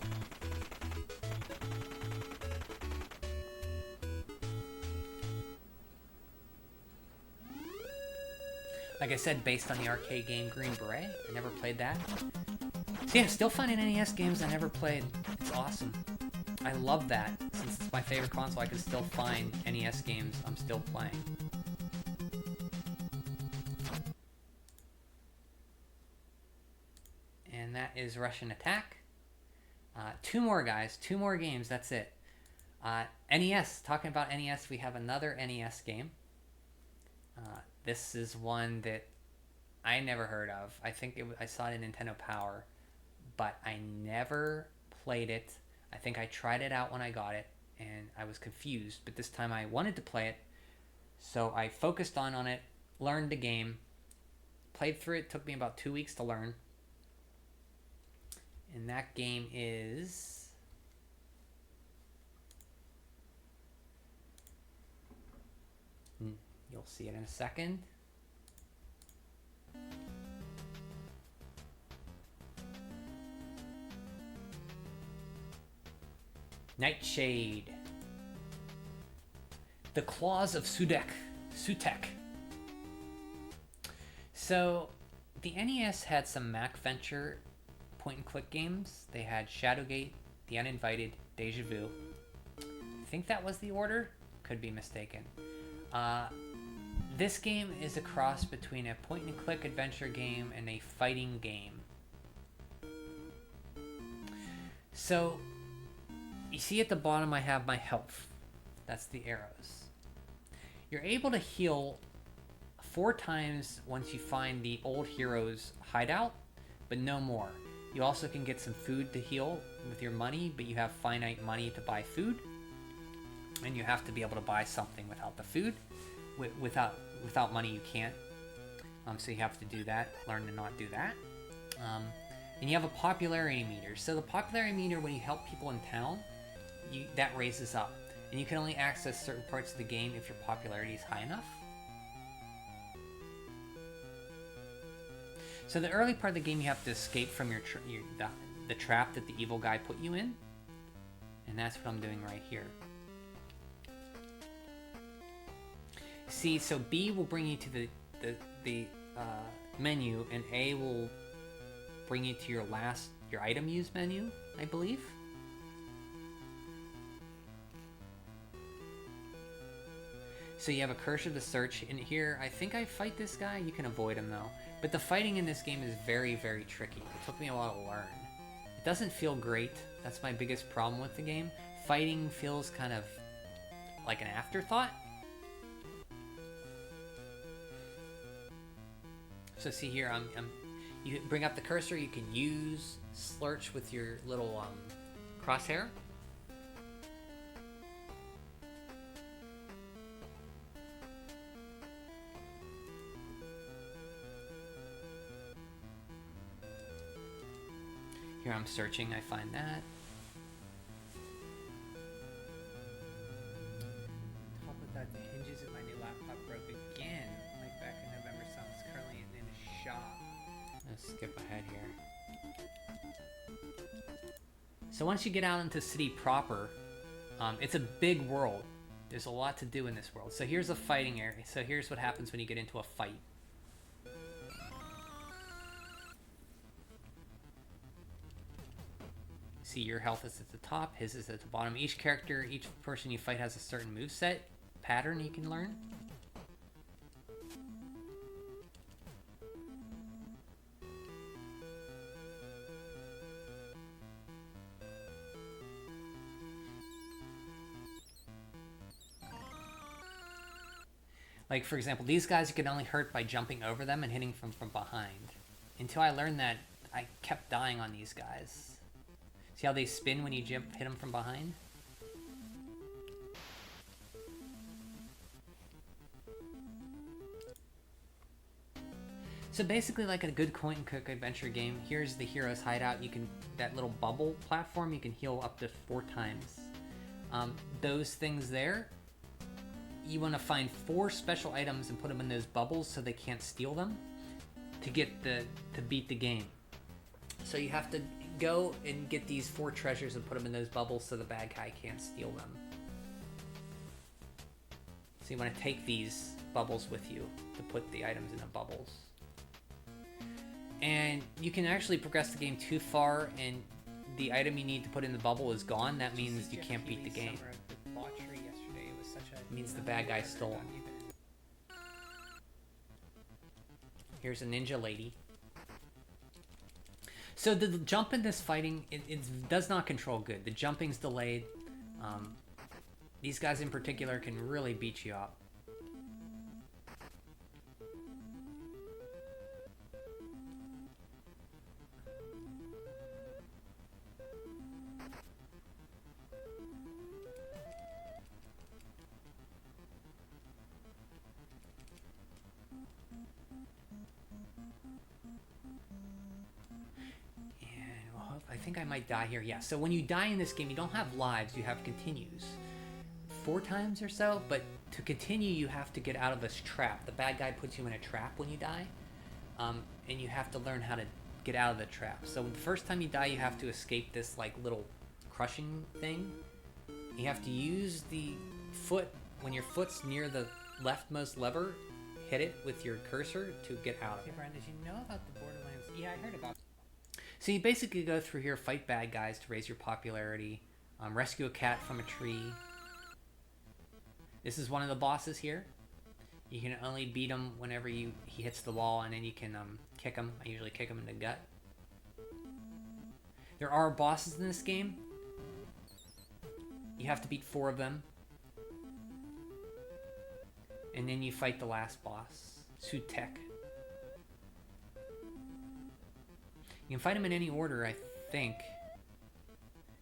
Like I said, based on the arcade game Green Beret. I never played that. So yeah, still finding NES games I never played. It's awesome. I love that. Since it's my favorite console, I can still find NES games I'm still playing. And that is Russian Attack. 2 more, guys. 2 more games. That's it. NES. Talking about NES, we have another NES game. This is one that I never heard of. I think I saw it in Nintendo Power, but I never played it. I think I tried it out when I got it, and I was confused. But this time I wanted to play it, so I focused on it, learned the game, played through it. Took me about 2 weeks to learn. And that game is... You'll see it in a second. Nightshade. The Claws of Sutek. So, the NES had some Mac Venture point-and-click games. They had Shadowgate, The Uninvited, Deja Vu. I think that was the order. Could be mistaken. This game is a cross between a point-and-click adventure game and a fighting game. So, you see at the bottom I have my health. That's the arrows. You're able to heal 4 times once you find the old hero's hideout, but no more. You also can get some food to heal with your money, but you have finite money to buy food. And you have to be able to buy something without the food. Without money you can't. So you have to do that, learn to not do that. And you have a popularity meter. So the popularity meter, when you help people in town, that raises up. And you can only access certain parts of the game if your popularity is high enough. So the early part of the game, you have to escape from the trap that the evil guy put you in. And that's what I'm doing right here. See, so B will bring you to the menu, and A will bring you to your item use menu, I believe. So you have a cursor to search, and here, I think I fight this guy. You can avoid him though. But the fighting in this game is very, very tricky. It took me a while to learn. It doesn't feel great. That's my biggest problem with the game. Fighting feels kind of like an afterthought. So see here, you bring up the cursor, you can use search with your little crosshair. Here I'm searching, I find that. Top of that, the hinges of my new laptop broke again, like back in November, so it's currently in a shop. Let's skip ahead here. So once you get out into city proper, it's a big world. There's a lot to do in this world. So here's a fighting area. So here's what happens when you get into a fight. See, your health is at the top, his is at the bottom. Each character, each person you fight has a certain moveset pattern you can learn. Like, for example, these guys you can only hurt by jumping over them and hitting from behind. Until I learned that, I kept dying on these guys. See how they spin when you hit them from behind? So basically, like a good point-and-click adventure game, here's the hero's hideout. That little bubble platform, you can heal up to 4 times. Those things there, you want to find 4 special items and put them in those bubbles so they can't steal them to beat the game. So you have to go and get these 4 treasures and put them in those bubbles so the bad guy can't steal them. So you want to take these bubbles with you to put the items in the bubbles. And you can actually progress the game too far and the item you need to put in the bubble is gone. That means you can't beat the game. It means the bad guy stole them. Here's a ninja lady. So the jump in this fighting, it does not control good. The jumping's delayed. These guys in particular can really beat you up. I think I might die here. Yeah, so when you die in this game, you don't have lives, you have continues. 4 times or so, but to continue, you have to get out of this trap. The bad guy puts you in a trap when you die, and you have to learn how to get out of the trap. So the first time you die, you have to escape this like little crushing thing. You have to use the foot, when your foot's near the leftmost lever, hit it with your cursor to get out of it. Hey Brian, did you know about the Borderlands? Yeah, I heard about it. So you basically go through here, fight bad guys to raise your popularity, rescue a cat from a tree. This is one of the bosses here. You can only beat him whenever he hits the wall, and then you can kick him. I usually kick him in the gut. There are bosses in this game. You have to beat 4 of them. And then you fight the last boss, Sutek. You can fight him in any order, I think.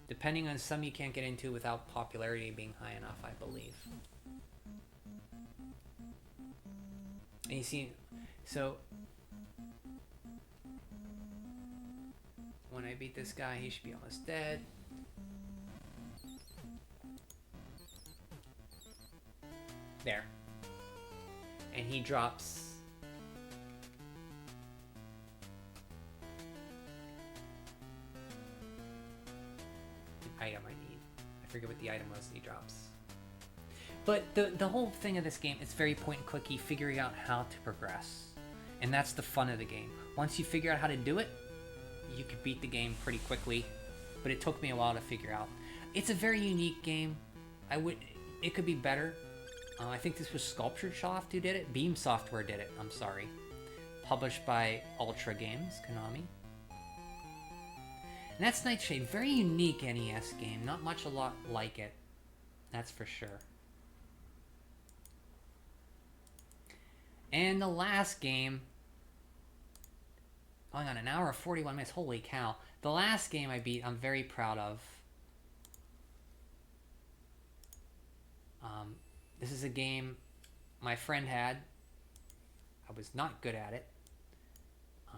Depending on some you can't get into without popularity being high enough, I believe. And you see, so when I beat this guy, he should be almost dead. There. And he drops an item I need. I forget what the item was that he drops. But the whole thing of this game, it's very point and clicky, figuring out how to progress. And that's the fun of the game. Once you figure out how to do it, you can beat the game pretty quickly. But it took me a while to figure out. It's a very unique game. It could be better. I think this was Sculptured Soft who did it. Beam Software did it, I'm sorry. Published by Ultra Games, Konami. And that's Nightshade. Very unique NES game. Not much a lot like it. That's for sure. And the last game, going on an hour and 41 minutes, holy cow. The last game I beat, I'm very proud of. This is a game my friend had. I was not good at it.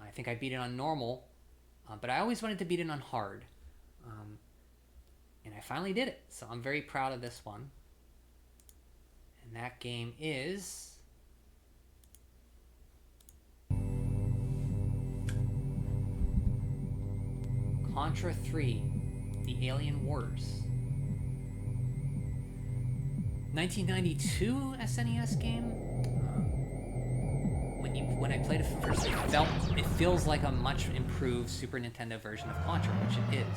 I think I beat it on normal, but I always wanted to beat it on hard. And I finally did it, so I'm very proud of this one. And that game is Contra 3, The Alien Wars. 1992 SNES game. When I played it first, it feels like a much improved Super Nintendo version of Contra, which it is.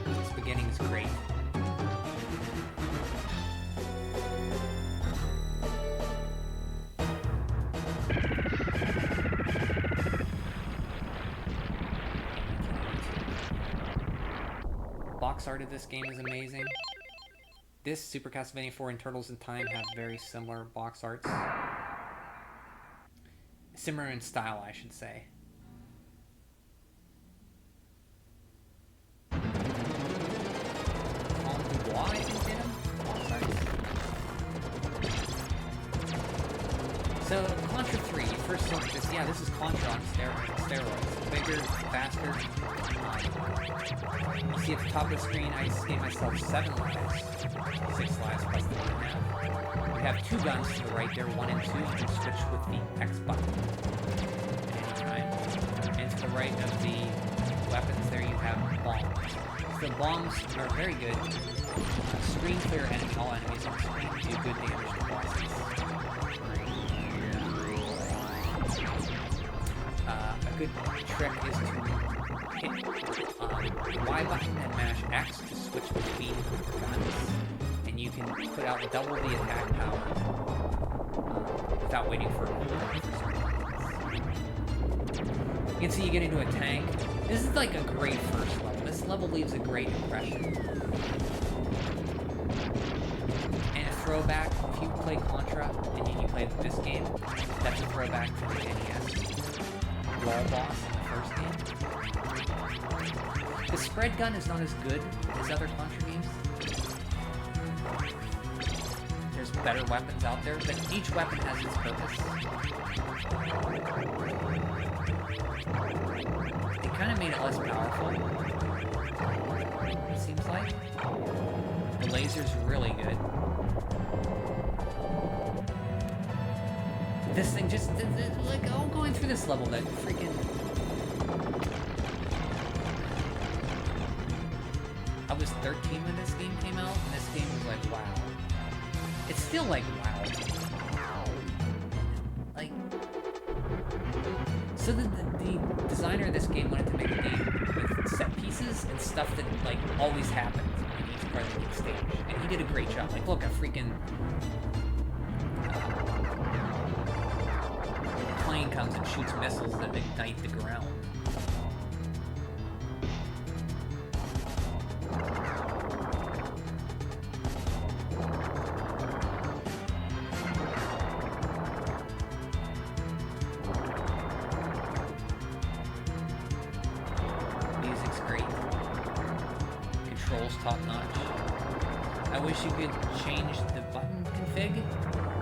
This beginning is great. Box art of this game is amazing. This, Super Castlevania 4, and Turtles in Time have very similar box arts. Similar in style, I should say. Dubois, I think, did them? Box arts. So, Contra 3, first look at this. Yeah, this is Contra on steroids. Bigger, faster. You see at the top of the screen, I just gave myself 7 lives. 6 lives plus the 1.5. You have 2 guns to the right there, 1 and 2. You can switch with the X button at any time. And to the right of the weapons there, you have bombs. The bombs are very good. Screen clear and all enemies on screen do good damage to bosses. A good trick is to hit Y button and mash X to switch between guns, and you can put out double the attack power without waiting for a cooldown for certain weapons. You can see you get into a tank. This is like a great first level. This level leaves a great impression. And a throwback, if you play Contra and then you play this game, that's a throwback to the NES wall boss in the first game. The spread gun is not as good as other Contra games. There's better weapons out there, but each weapon has its purpose. They kind of made it less powerful, it seems like. The laser's really good. This thing just, like, oh, going through this level that freaking... I was 13 when this game came out, and this game was like, wow. It's still like, wow. Like, So the designer of this game wanted to make a game with set pieces and stuff that like always happens in each part of the stage, and he did a great job. Like, look, a freaking plane comes and shoots missiles that ignite the ground. Top-notch. I wish you could change the button config.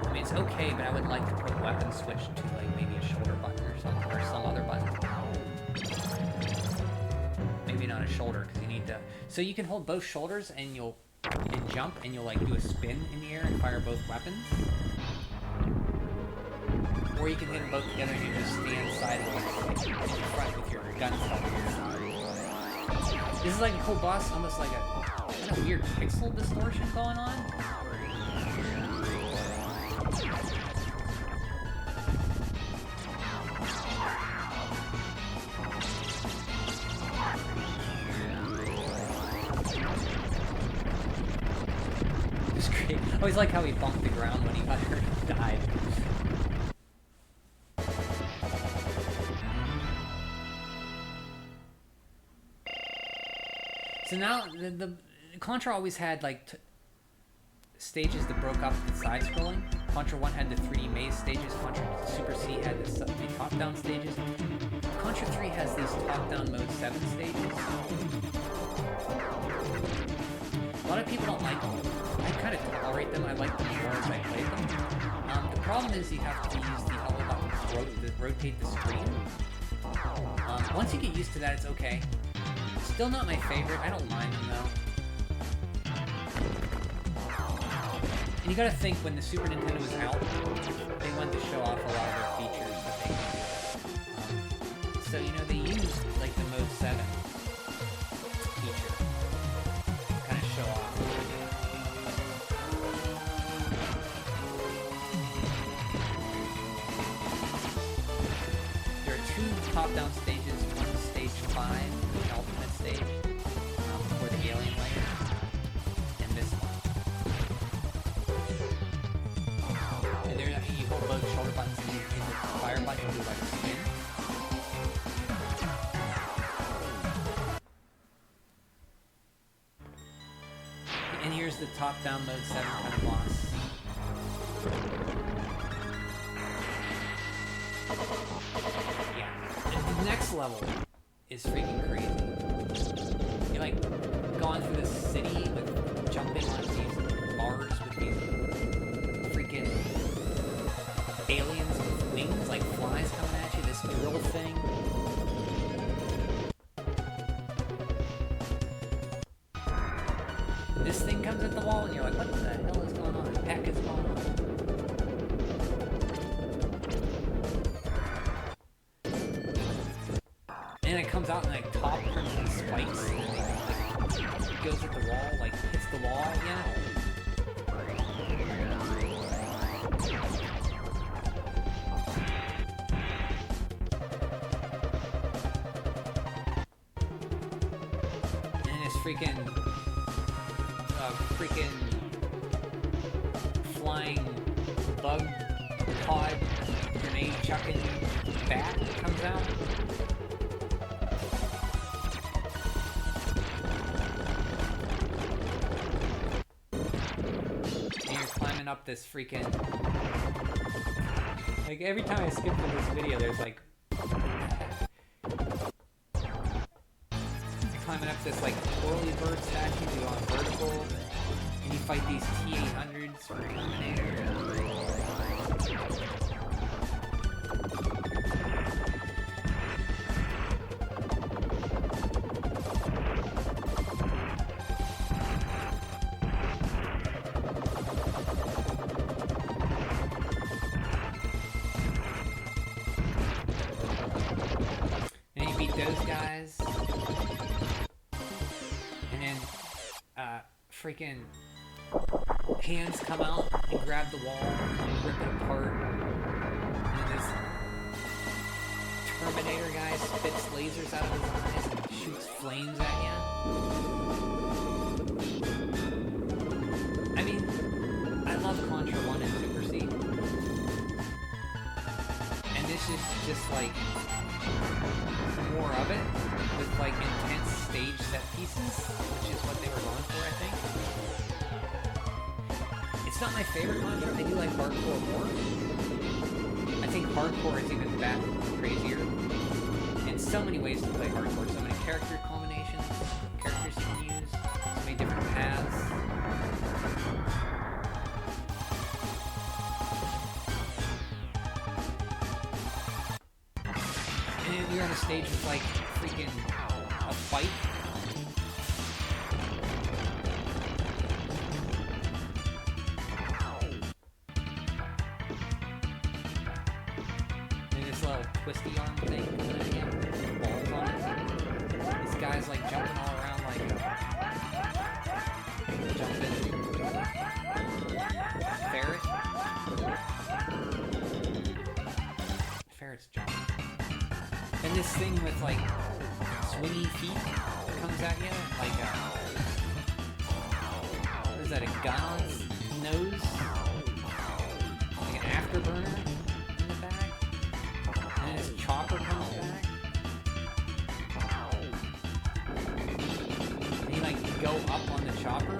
I mean, it's okay, but I would like to put weapon switch to like maybe a shoulder button or something, or some other button. Maybe not a shoulder, because you need to. So you can hold both shoulders and jump and you'll like do a spin in the air and fire both weapons. Or you can hit them both together and you just stand sideways in front with your guns held to your side. This is like a cool boss, almost like a kind of weird pixel distortion going on. It's great. I always like how he bumped the ground when he got hurt and died. So now, the Contra always had, like, stages that broke up with side-scrolling. Contra 1 had the 3D maze stages, Contra Super C had the top-down stages. Contra 3 has these top-down mode 7 stages. A lot of people don't like them. I kind of tolerate them, I like them more as I play them. The problem is you have to use the L button to rotate the screen. Once you get used to that, it's okay. Still not my favorite. I don't mind them though. And you gotta think, when the Super Nintendo was out, they wanted to show off a lot of their features that they could do. So, you know, they used like the Mode 7 feature to kind of show off. There are 2 top-down stages, one stage 5. Ultimate stage for the alien layer, and this one. And there you hold both shoulder buttons and you hit the fire button and do like a spin. And here's the top-down mode 7 kind of boss. Yeah. And the next level is freaking crazy. You're like going through the city with jumping on these bars with these freaking aliens with wings, like flies coming at you, this grill thing. This thing comes at the wall and you're like, what the hell is going on? What the heck is going on? And it comes out and like top crimson spikes and like goes at the wall, like hits the wall again. And then this freaking flying bug pod grenade chucking bat comes out. Up this freaking, like every time I skip through this video there's like climbing up this like whirly bird statue, you go on vertical and you fight these T-800s from Terminator. Those guys, and then freaking hands come out and grab the wall and rip it apart, and this Terminator guy spits lasers out of his eyes and shoots flames at you. I mean, I love Contra 1 and Super C. And this is just like more of it with like intense stage set pieces, which is what they were going for, I think. It's not my favorite Contra. I do like hardcore more. I think hardcore is even that crazier. In so many ways to play hardcore. So many character combinations, characters you can use, so many different paths. And then you're on a stage with like freaking a fight. Twisty arm thing coming at you, balls on it. This guy's like jumping all around like jumping ferret. Ferret's jumping. And this thing with like swingy feet comes at you, like what is that, a gun on his nose? Like an afterburner? Chopper comes back. And you like go up on the chopper.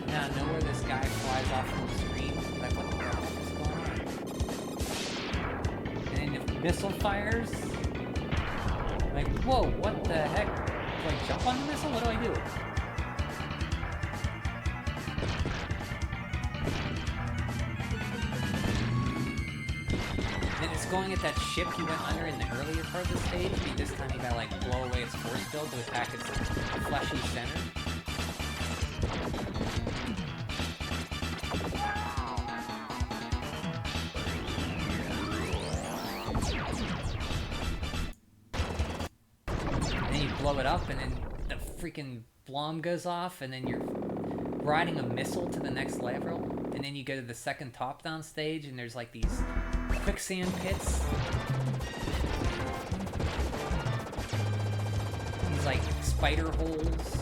And out of nowhere this guy flies off from the screen. Like, what the hell is going on? And then the missile fires. Like, whoa, what the heck? Do I jump on the missile? What do I do? Going at that ship you went under in the earlier part of the stage, but this time you gotta like blow away its force field to attack its fleshy center. And then you blow it up and then the freaking blom goes off and then you're riding a missile to the next level and then you go to the second top-down stage and there's like these quicksand pits. These like spider holes.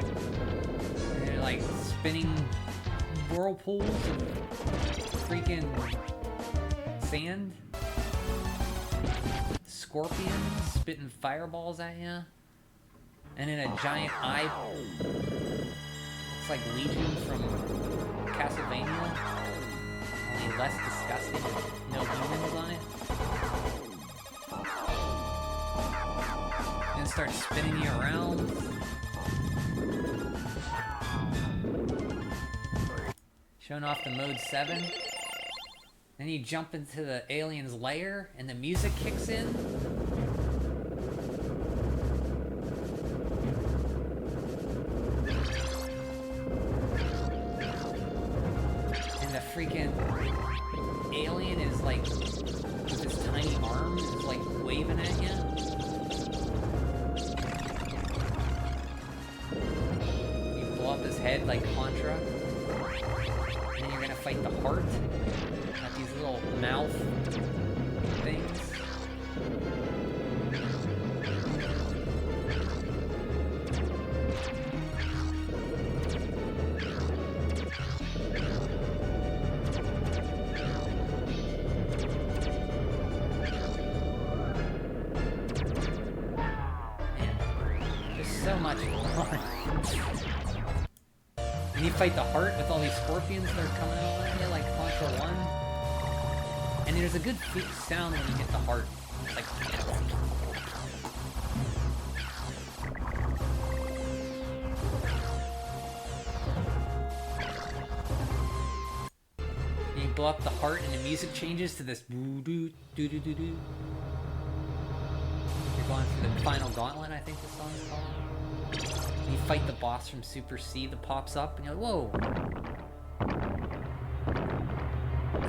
And they're like spinning whirlpools of freaking sand. Scorpions spitting fireballs at you. And then a giant eye. It's like Legion from Castlevania. Only less disgusting. No humans on it. And start spinning you around. Showing off the mode 7. Then you jump into the alien's lair and the music kicks in. And the freaking alien is like, with his tiny arms, is like waving at you. You blow up his head like Contra. And then you're gonna fight the heart. Got these little mouth things. Man, there's so much fun. And you fight the heart with all these scorpions that are coming out at you like Contra 1. And there's a good sound when you hit the heart. It's like... And you blow up the heart and the music changes to this doo-doo-doo-doo-doo-doo. You're going through the final gauntlet, I think the song's called. And you fight the boss from Super C that pops up and you're like, whoa!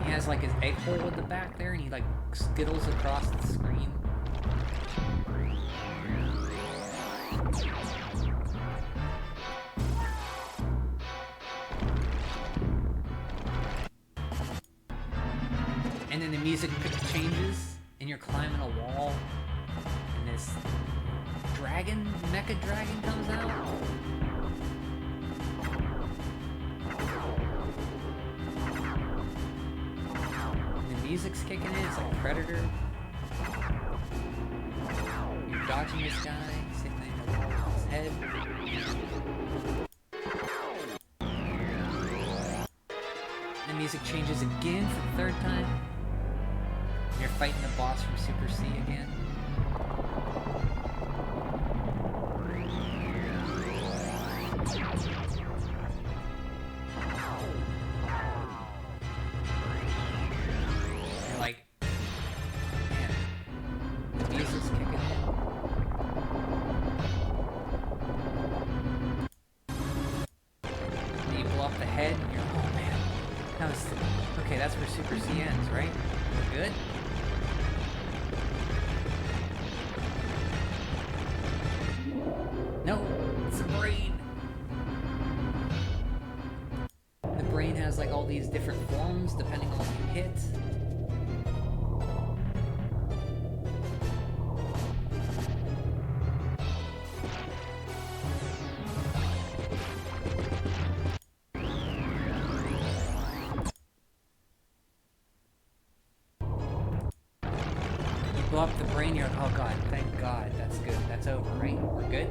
He has like his egg hole at the back there and he like skittles across the screen. And the music changes, and you're climbing a wall, and this mecha dragon comes out. And the music's kicking in, it's like Predator. You're dodging this guy, sitting in the wall with his head. The music changes again for the third time. You're fighting the boss from Super C again. You're like, man, the music's kicking in. And you blow up the head, and you're, oh man. Okay, that's where Super C ends, right? We're good? No, it's a brain. The brain has like all these different forms depending on what you hit. Blow up the brain, you're like, oh god, thank god, that's good, that's over, right? We're good?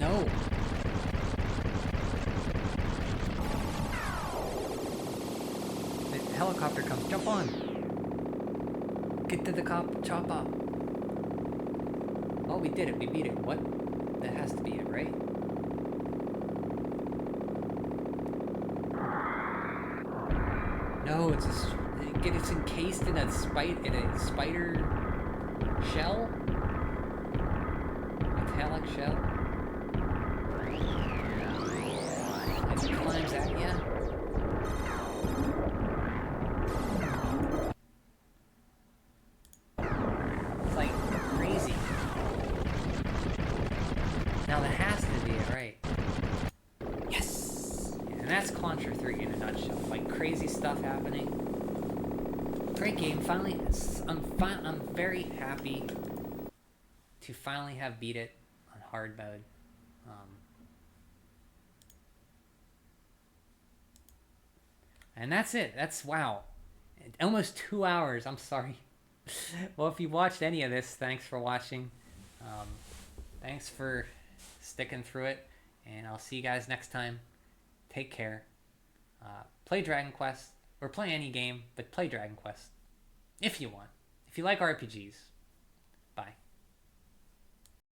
No! The helicopter comes, jump on! Get to the chopper! Oh, we did it, we beat it, what? That has to be it, right? No, it's encased in a spider shell? Metallic shell? As it climbs at ya? It's like crazy. Now that has to be it, right? Yes! And that's Contra 3 in a nutshell. Like crazy stuff happening. Great game. Finally, I'm very happy to finally have beat it on hard mode. And that's it. That's wow. Almost 2 hours. I'm sorry. Well, if you watched any of this, thanks for watching. Thanks for sticking through it. And I'll see you guys next time. Take care. Play Dragon Quest. Or play any game, but play Dragon Quest. If you want. If you like RPGs. Bye.